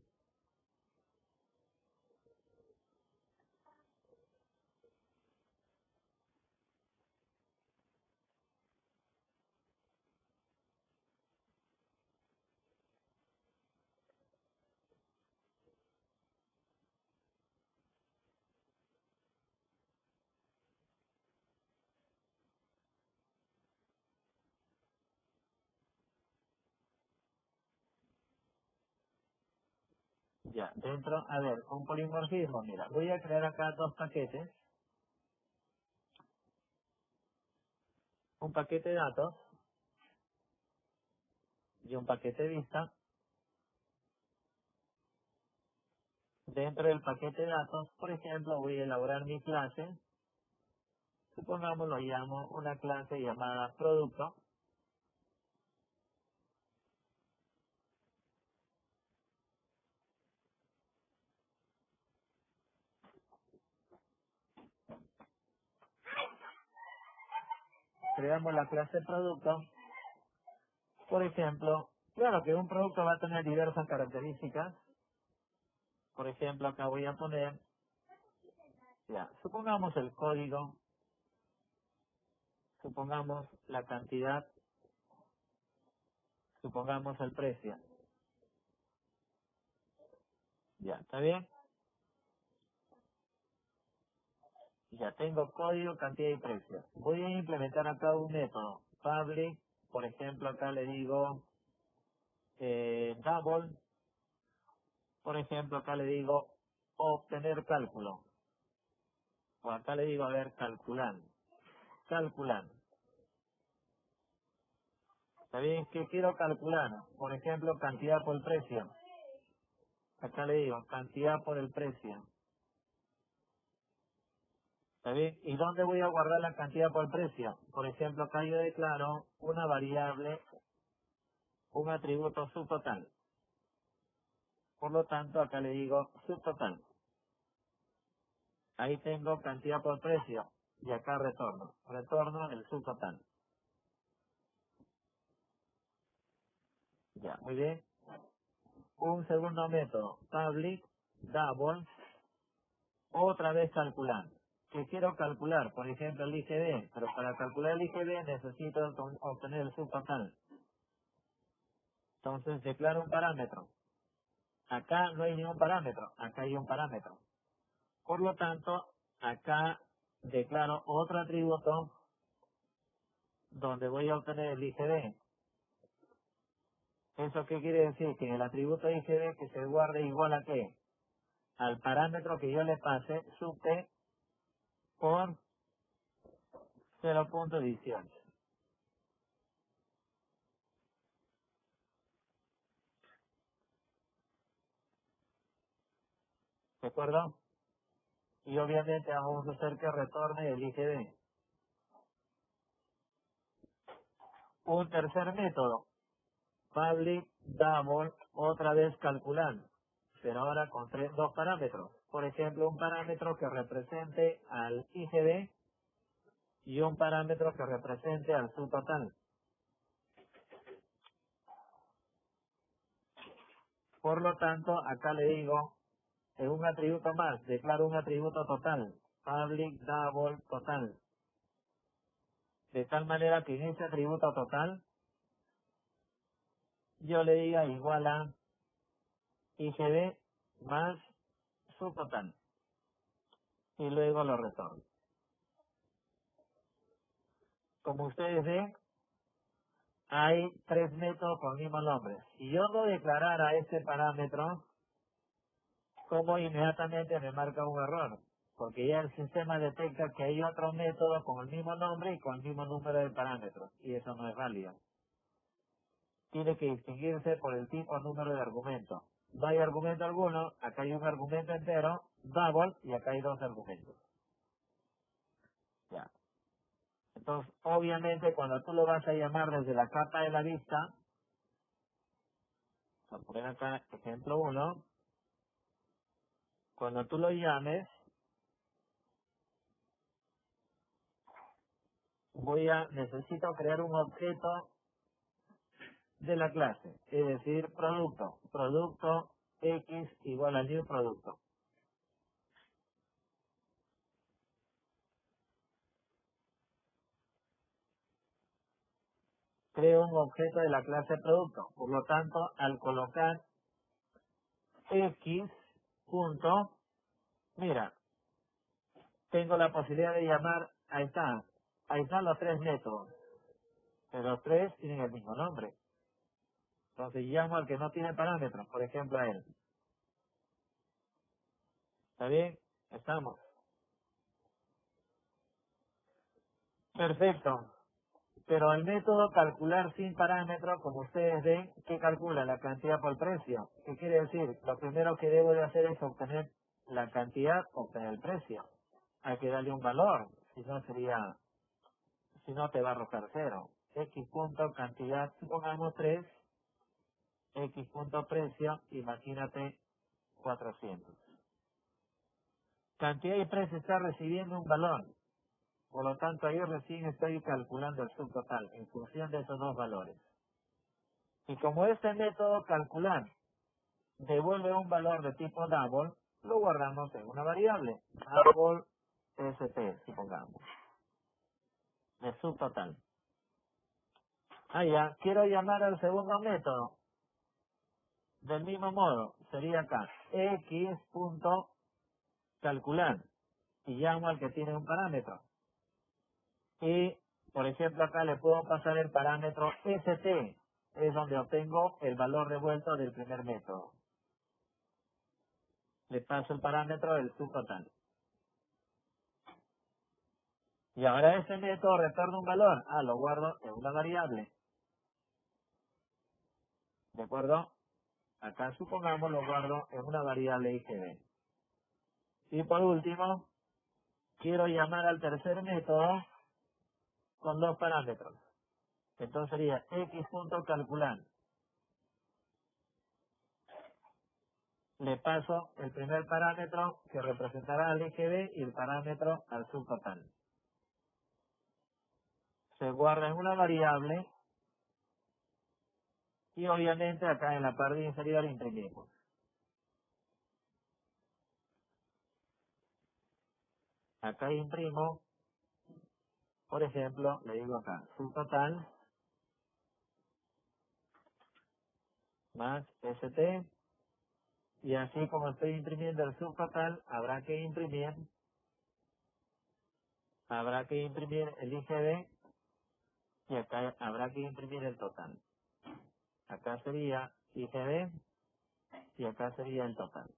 Ya, dentro, a ver, con polimorfismo, mira, voy a crear acá dos paquetes. Un paquete de datos y un paquete vista. Dentro del paquete de datos, por ejemplo, voy a elaborar mi clase. Supongamos lo llamo una clase llamada producto. Creamos la clase producto. Por ejemplo, claro que un producto va a tener diversas características. Por ejemplo, acá voy a poner, ya, supongamos el código supongamos la cantidad, supongamos el precio. Ya, ¿está bien? Ya tengo código, cantidad y precio. Voy a implementar acá un método. Public, por ejemplo, acá le digo double. Por ejemplo, acá le digo obtener cálculo. O acá le digo, a ver, calcular. Calcular. ¿Está bien? ¿Qué quiero calcular? Por ejemplo, cantidad por el precio. Acá le digo, cantidad por el precio. ¿Está bien? ¿Y dónde voy a guardar la cantidad por el precio? Por ejemplo, acá yo declaro una variable, un atributo subtotal. Por lo tanto, acá le digo subtotal. Ahí tengo cantidad por precio. Y acá retorno. Retorno el subtotal. Ya, muy bien. Un segundo método. Public, double, otra vez calcular. ¿Qué quiero calcular? Por ejemplo, el IGB. Pero para calcular el IGB necesito obtener el subtotal. Entonces declaro un parámetro. Acá no hay ningún parámetro. Acá hay un parámetro. Por lo tanto, acá declaro otro atributo donde voy a obtener el IGB. ¿Eso qué quiere decir? Que el atributo IGB que se guarde igual a qué? Al parámetro que yo le pase, sub t por 0.18. ¿De acuerdo? Y obviamente vamos a hacer que retorne el IGB. Un tercer método, public double, otra vez calcular, pero ahora con dos parámetros. Por ejemplo, un parámetro que represente al IGB y un parámetro que represente al subtotal. Por lo tanto, acá le digo, en un atributo más, declaro un atributo total, public double total. De tal manera que en ese atributo total, yo le diga igual a IGB más subtotal. Y luego lo retorno. Como ustedes ven, hay tres métodos con el mismo nombre. Si yo no declarara este parámetro, como inmediatamente me marca un error, porque ya el sistema detecta que hay otro método con el mismo nombre y con el mismo número de parámetros, y eso no es válido. Tiene que distinguirse por el tipo o número de argumento. No hay argumento alguno, acá hay un argumento entero, double, y acá hay dos argumentos. Ya. Entonces, obviamente, cuando tú lo vas a llamar desde la capa de la vista, vamos a poner acá ejemplo 1, cuando tú lo llames, necesito crear un objeto de la clase, es decir, producto X igual a new producto. Creo un objeto de la clase producto, por lo tanto, al colocar X punto, mira, tengo la posibilidad de llamar, ahí están los tres métodos, pero los tres tienen el mismo nombre. Entonces llamo al que no tiene parámetros, por ejemplo a él. ¿Está bien? Estamos. Perfecto. Pero el método calcular sin parámetros, como ustedes ven, ¿qué calcula? La cantidad por precio. ¿Qué quiere decir? Lo primero que debo de hacer es obtener la cantidad, obtener el precio. Hay que darle un valor, si no te va a arrojar cero. X punto cantidad, supongamos 3, X punto precio, imagínate 400. Cantidad y precio está recibiendo un valor. Por lo tanto, ahí recién estoy calculando el subtotal en función de esos dos valores. Y como este método calcular devuelve un valor de tipo double, lo guardamos en una variable. Double ST, supongamos. de subtotal. Ya, quiero llamar al segundo método. Del mismo modo, sería acá, x.calcular, y llamo al que tiene un parámetro. Y, por ejemplo, acá le puedo pasar el parámetro st, es donde obtengo el valor devuelto del primer método. Le paso el parámetro del subtotal. Y ahora ese método retorna un valor. Lo guardo en una variable. ¿De acuerdo? Acá supongamos lo guardo en una variable igb. Y por último, quiero llamar al tercer método con dos parámetros. Entonces sería x.calcular. Le paso el primer parámetro que representará al igb y el parámetro al subtotal. Se guarda en una variable y obviamente acá en la parte inferior imprimimos. Acá imprimo, por ejemplo, le digo acá, subtotal más st, y así como estoy imprimiendo el subtotal, habrá que imprimir el igb y acá habrá que imprimir el total. Acá sería igb y acá sería el total.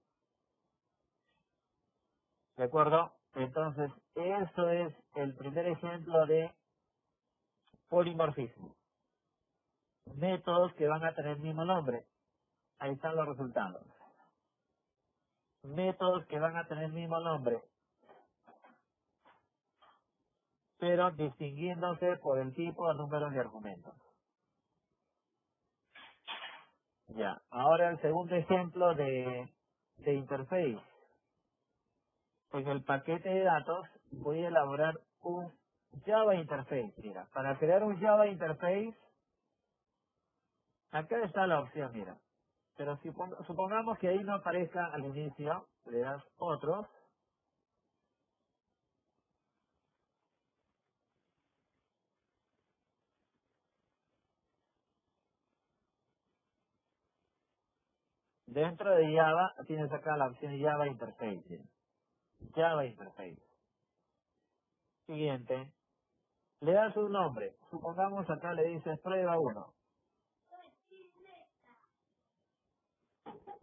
¿De acuerdo? Entonces, eso es el primer ejemplo de polimorfismo. Métodos que van a tener el mismo nombre. Ahí están los resultados. Métodos que van a tener el mismo nombre, pero distinguiéndose por el tipo o número de argumentos. Ya, ahora el segundo ejemplo de interface. En el paquete de datos voy a elaborar un Java Interface. Mira, para crear un Java Interface, acá está la opción, mira. Pero si supongamos que ahí no aparezca al inicio, le das otro. Dentro de Java tienes acá la opción Java Interface. Java Interface. Siguiente. Le das un nombre. Supongamos acá le dices prueba 1.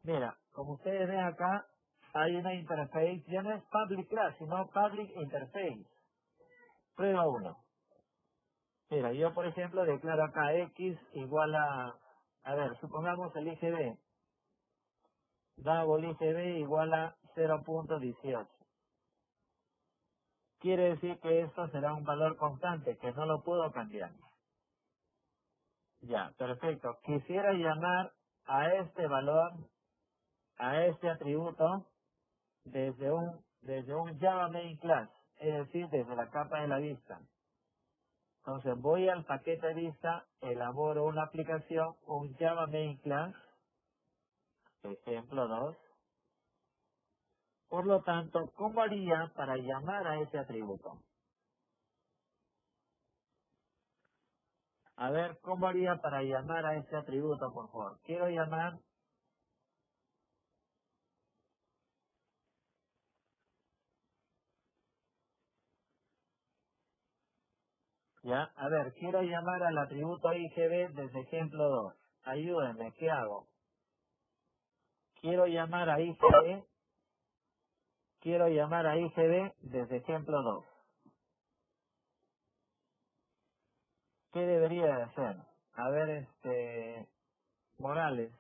Mira, como ustedes ven acá, hay una interface, ya no es public class, sino public interface. Prueba 1. Mira, yo por ejemplo declaro acá x igual a ver, supongamos el igb. Double igb igual a 0.18. Quiere decir que esto será un valor constante, que no lo puedo cambiar. Ya, perfecto. Quisiera llamar a este valor, a este atributo, desde un Java Main Class, es decir, desde la capa de la vista. Entonces voy al paquete vista, elaboro una aplicación, un Java Main Class, ejemplo 2. Por lo tanto, ¿cómo haría para llamar a ese atributo? A ver, ¿cómo haría para llamar a ese atributo, por favor? Quiero llamar, ya, a ver, quiero llamar al atributo IGB desde ejemplo 2. Ayúdenme, ¿qué hago? Quiero llamar a IGB desde ejemplo 2. ¿Qué debería de hacer? A ver, Morales.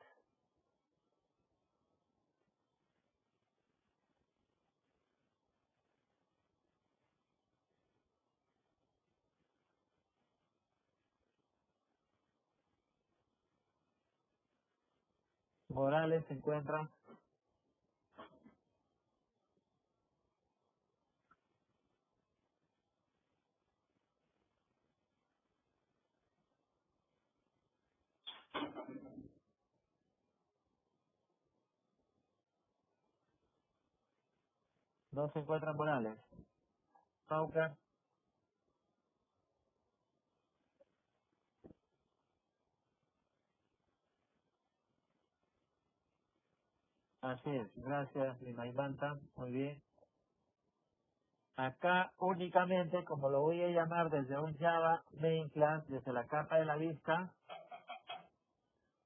Morales se encuentra. No se encuentra Morales. Pauca. Así es, gracias, Limaimanta, muy bien. Acá únicamente, como lo voy a llamar desde un Java Main Class, desde la capa de la vista,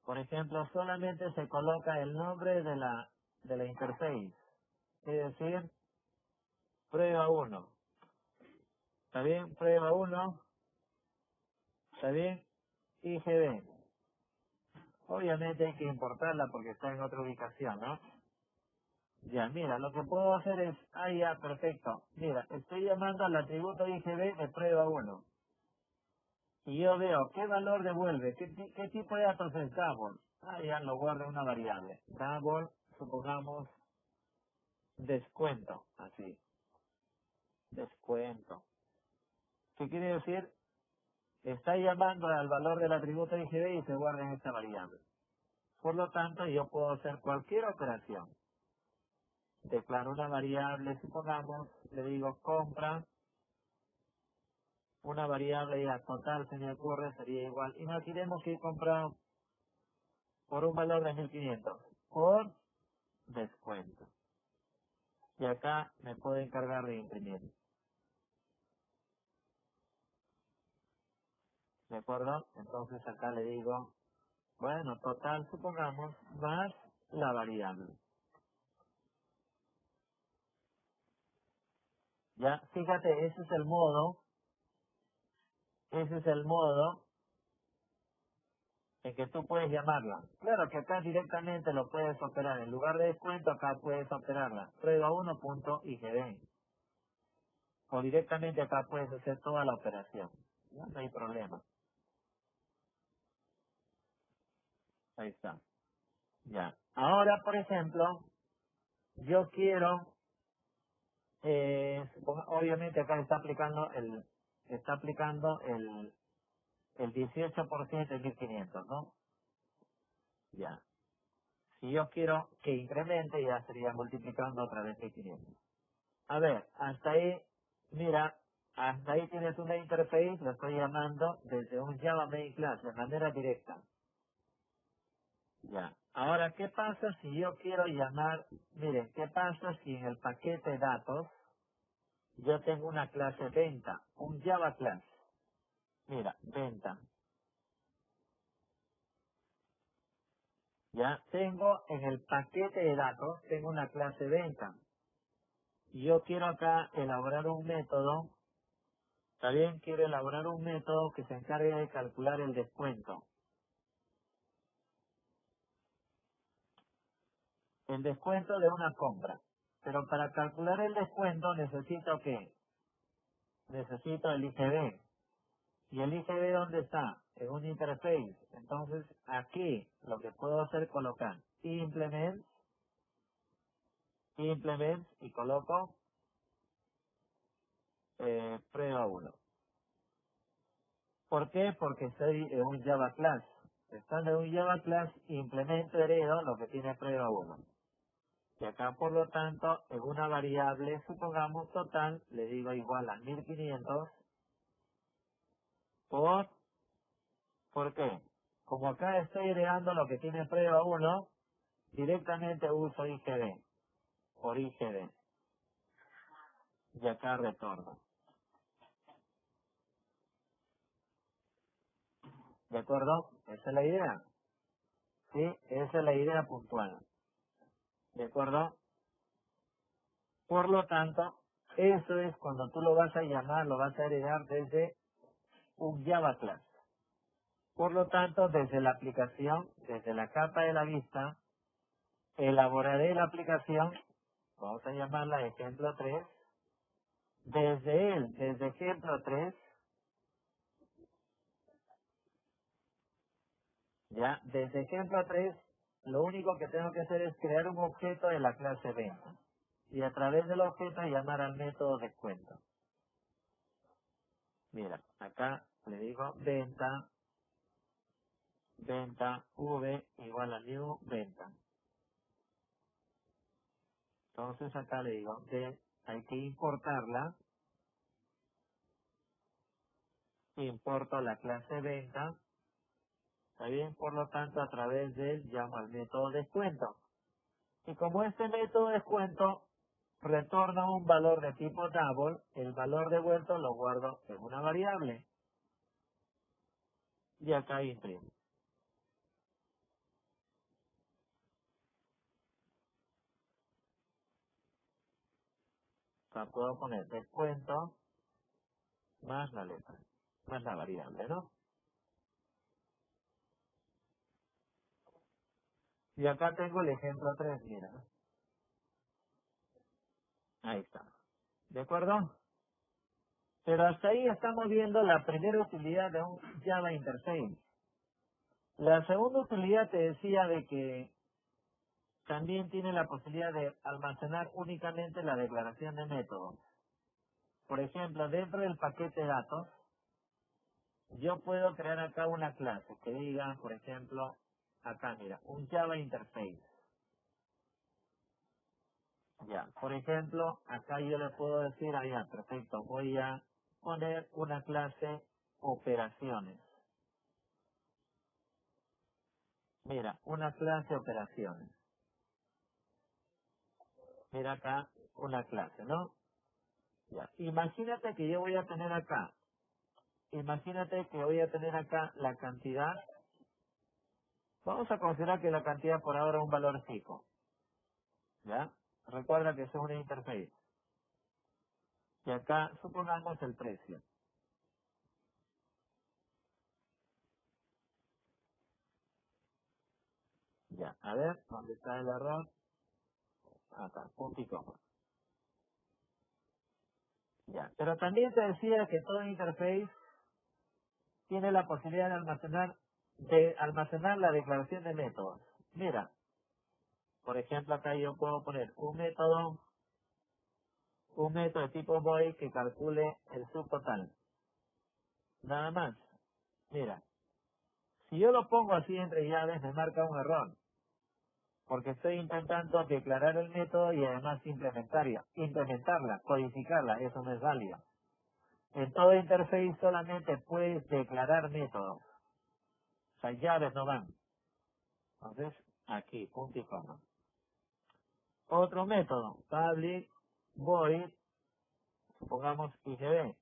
por ejemplo, solamente se coloca el nombre de la interface, es decir, prueba 1. ¿Está bien? Prueba 1, ¿está bien? IGB. Obviamente hay que importarla porque está en otra ubicación, ¿no? Ya, mira, lo que puedo hacer es, ya, perfecto. Mira, estoy llamando al atributo IGB de prueba 1. Y yo veo qué valor devuelve, qué tipo de datos es double. Ya lo guardo en una variable. Double, supongamos, descuento, así. Descuento. ¿Qué quiere decir? Está llamando al valor del atributo IGB y se guarda en esta variable. Por lo tanto, yo puedo hacer cualquier operación. Declaro una variable, supongamos, le digo compra, una variable ya total se me ocurre, sería igual. Imaginemos que he comprado por un valor de 1500 por descuento. Y acá me puedo encargar de imprimir. ¿De acuerdo? Entonces acá le digo, bueno, total, supongamos, más la variable. Ya, fíjate, ese es el modo en que tú puedes llamarla. Claro que acá directamente lo puedes operar. En lugar de descuento, acá puedes operarla. Prueba 1.igb. O directamente acá puedes hacer toda la operación. ¿Ya? No hay problema. Ahí está. Ya. Ahora, por ejemplo, yo quiero, obviamente acá está aplicando el 18% de 1500, ¿no? Ya. Si yo quiero que incremente, ya sería multiplicando otra vez 1500. A ver, hasta ahí, mira, hasta ahí tienes una interface, lo estoy llamando desde un Java Main Class, de manera directa. Ya. Ahora, ¿qué pasa si yo quiero llamar, miren, qué pasa si en el paquete de datos yo tengo una clase venta, un Java Class? Mira, venta. Ya tengo en el paquete de datos, tengo una clase venta. Y yo quiero acá elaborar un método. También quiero elaborar un método que se encargue de calcular el descuento. El descuento de una compra. Pero para calcular el descuento necesito ¿qué? Necesito el IGB. ¿Y el IGB dónde está? En un interface. Entonces aquí lo que puedo hacer es colocar implement y coloco prueba 1. ¿Por qué? Porque estoy en un Java Class. Estando en un Java Class, implemento heredo lo que tiene prueba 1. Y acá, por lo tanto, en una variable, supongamos total, le digo igual a 1500 ¿por qué? Como acá estoy heredando lo que tiene prueba 1, directamente uso IGB, por IGB. Y acá retorno. ¿De acuerdo? Esa es la idea. ¿Sí? Esa es la idea puntual. ¿De acuerdo? Por lo tanto, eso es cuando tú lo vas a llamar, lo vas a heredar desde un Java Class. Por lo tanto, desde la aplicación, desde la capa de la vista, elaboraré la aplicación, vamos a llamarla ejemplo 3, desde ejemplo 3, ya, desde ejemplo 3, lo único que tengo que hacer es crear un objeto de la clase venta y a través del objeto llamar al método descuento. Mira, acá le digo venta v igual a new venta. Entonces acá le digo hay que importarla, importo la clase venta. ¿Está bien? Por lo tanto, a través de él llamo al método descuento. Y como este método de descuento retorna un valor de tipo double, el valor devuelto lo guardo en una variable. Y acá imprimo. O sea, puedo poner descuento más la letra, más la variable, ¿no? Y acá tengo el ejemplo 3, mira. Ahí está. ¿De acuerdo? Pero hasta ahí estamos viendo la primera utilidad de un Java Interface. La segunda utilidad te decía de que también tiene la posibilidad de almacenar únicamente la declaración de método. Por ejemplo, dentro del paquete de datos, yo puedo crear acá una clase que diga, por ejemplo, acá mira, un Java Interface. Ya, por ejemplo, acá yo le puedo decir, ya, perfecto, voy a poner una clase operaciones. Mira, una clase operaciones. Mira acá, una clase, ¿no? Ya, imagínate que yo voy a tener acá, la cantidad, vamos a considerar que la cantidad por ahora es un valor fijo, ¿ya? Recuerda que eso es una interface. Y acá supongamos el precio. Ya, a ver, ¿dónde está el error? Acá, punto y coma. Ya, pero también te decía que toda interface tiene la posibilidad de almacenar la declaración de métodos. Mira, por ejemplo, acá yo puedo poner un método de tipo void que calcule el subtotal. Nada más. Mira, si yo lo pongo así entre llaves me marca un error, porque estoy intentando declarar el método y además implementarla, codificarla, eso no es válido. En todo interface solamente puedes declarar métodos, o sea, llaves no van. Entonces, aquí, punto y coma. Otro método, public void, supongamos IGB.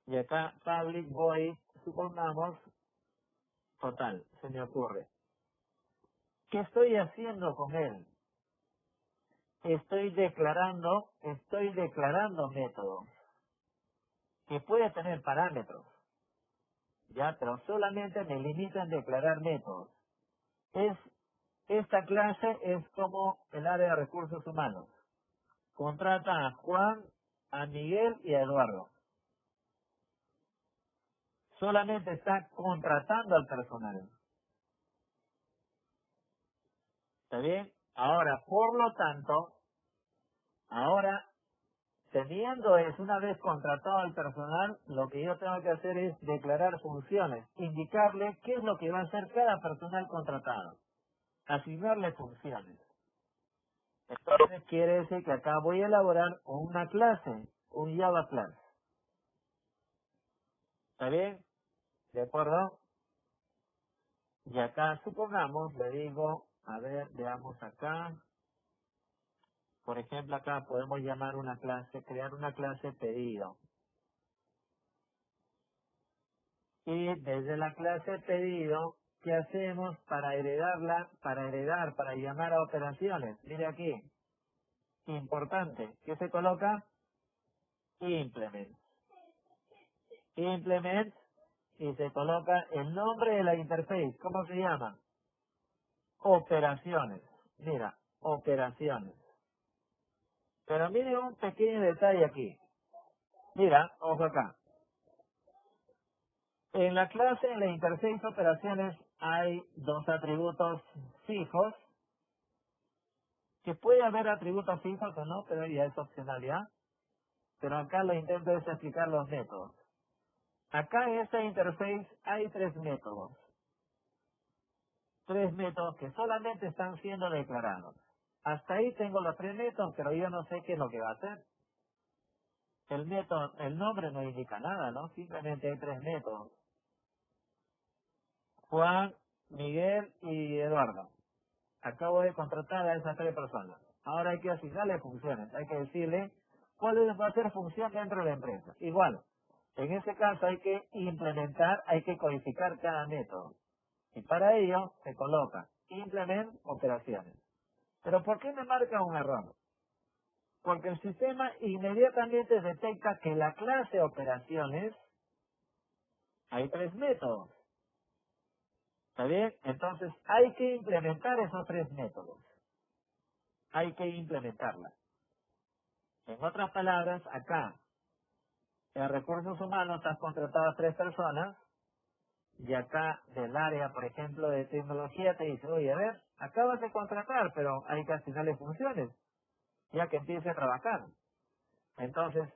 Y acá, public void, supongamos total, se me ocurre. ¿Qué estoy haciendo con él? Estoy declarando métodos que puede tener parámetros, ya, pero solamente me limito en declarar métodos. Esta clase es como el área de recursos humanos. Contrata a Juan, a Miguel y a Eduardo. Solamente está contratando al personal. ¿Está bien? Ahora, por lo tanto, teniendo eso, una vez contratado al personal, lo que yo tengo que hacer es declarar funciones, indicarle qué es lo que va a hacer cada personal contratado, asignarle funciones. Entonces quiere decir que acá voy a elaborar una clase, un Java class. ¿Está bien? ¿De acuerdo? Y acá supongamos, le digo, a ver, veamos acá. Por ejemplo, acá podemos llamar una clase, crear una clase pedido. Y desde la clase pedido, ¿qué hacemos para heredarla, para llamar a operaciones? Mire aquí, importante, ¿qué se coloca? Implement. Implement y se coloca el nombre de la interface. ¿Cómo se llama? Operaciones. Mira, operaciones. Pero mire un pequeño detalle aquí. Mira, ojo acá. En la clase, en la interface operaciones, hay dos atributos fijos, que puede haber atributos fijos o no, pero ya es opcional ya. Pero acá lo intento es explicar los métodos. Acá en esta interface hay tres métodos. Tres métodos que solamente están siendo declarados. Hasta ahí tengo los tres métodos, pero yo no sé qué es lo que va a hacer. El nombre no indica nada, ¿no? Simplemente hay tres métodos. Juan, Miguel y Eduardo. Acabo de contratar a esas 3 personas. Ahora hay que asignarle funciones. Hay que decirle cuál va a ser función dentro de la empresa. Igual, en ese caso hay que implementar, hay que codificar cada método. Y para ello se coloca implement operaciones. Pero ¿por qué me marca un error? Porque el sistema inmediatamente detecta que la clase operaciones hay 3 métodos. ¿Está bien? Entonces hay que implementar esos 3 métodos. Hay que implementarla. En otras palabras, acá, en recursos humanos has contratado a 3 personas y acá del área, por ejemplo, de tecnología te dice, oye, a ver, acabas de contratar, pero hay que asignarle funciones, ya que empiece a trabajar. Entonces,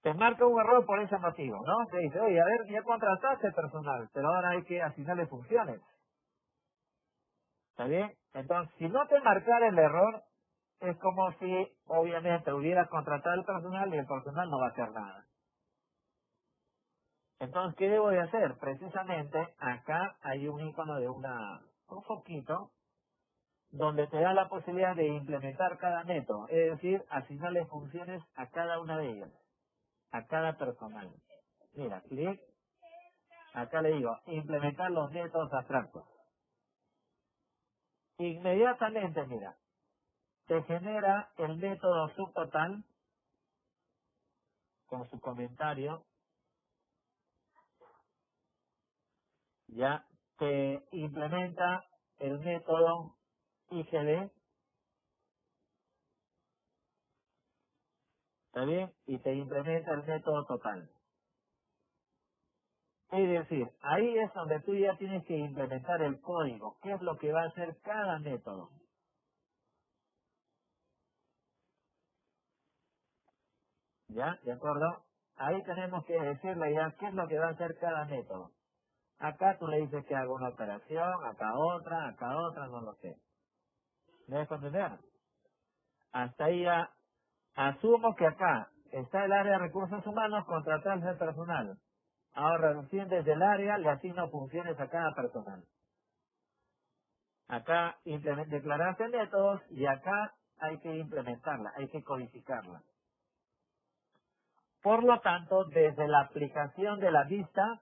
te marca un error por ese motivo, ¿no? Te dice, oye, a ver, ya contrataste personal, pero ahora hay que asignarle funciones. ¿Está bien? Entonces, si no te marcara el error, es como si, obviamente, hubieras contratado el personal y el personal no va a hacer nada. Entonces, ¿qué debo de hacer? Precisamente, acá hay un icono de un foquito, donde te da la posibilidad de implementar cada método, es decir, asignarle funciones a cada una de ellas, a cada personal. Mira, clic, acá le digo, implementar los métodos abstractos. Inmediatamente, mira, te genera el método subtotal con su comentario, ya te implementa el método IGD, ¿está bien? Y te implementa el método total. Es decir, ahí es donde tú ya tienes que implementar el código, qué es lo que va a hacer cada método. ¿Ya? ¿De acuerdo? Ahí tenemos que decirle ya qué es lo que va a hacer cada método. Acá tú le dices que haga una operación, acá otra, no lo sé. ¿Me dejo entender? Hasta ahí ya asumo que acá está el área de recursos humanos, contratarse al personal. Ahora recién desde el área le asigno funciones a cada personal. Acá declararse métodos y acá hay que implementarla, hay que codificarla. Por lo tanto, desde la aplicación de la vista,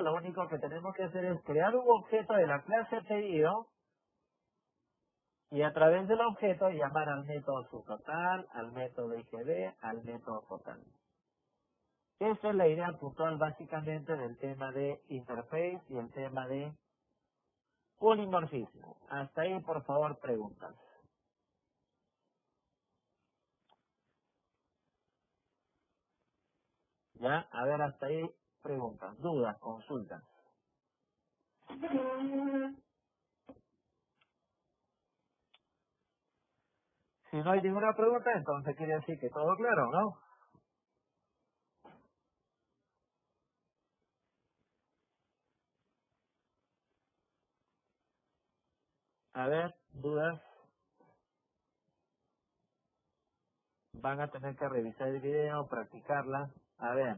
lo único que tenemos que hacer es crear un objeto de la clase pedido y a través del objeto llamar al método subtotal, al método IGB, al método total. Esa es la idea puntual básicamente del tema de interface y el tema de polimorfismo. Hasta ahí, por favor, preguntas. ¿Ya? A ver, hasta ahí, preguntas, dudas, consultas. Si no hay ninguna pregunta, entonces quiere decir que todo claro, ¿no? A ver, dudas. Van a tener que revisar el video, practicarla. A ver.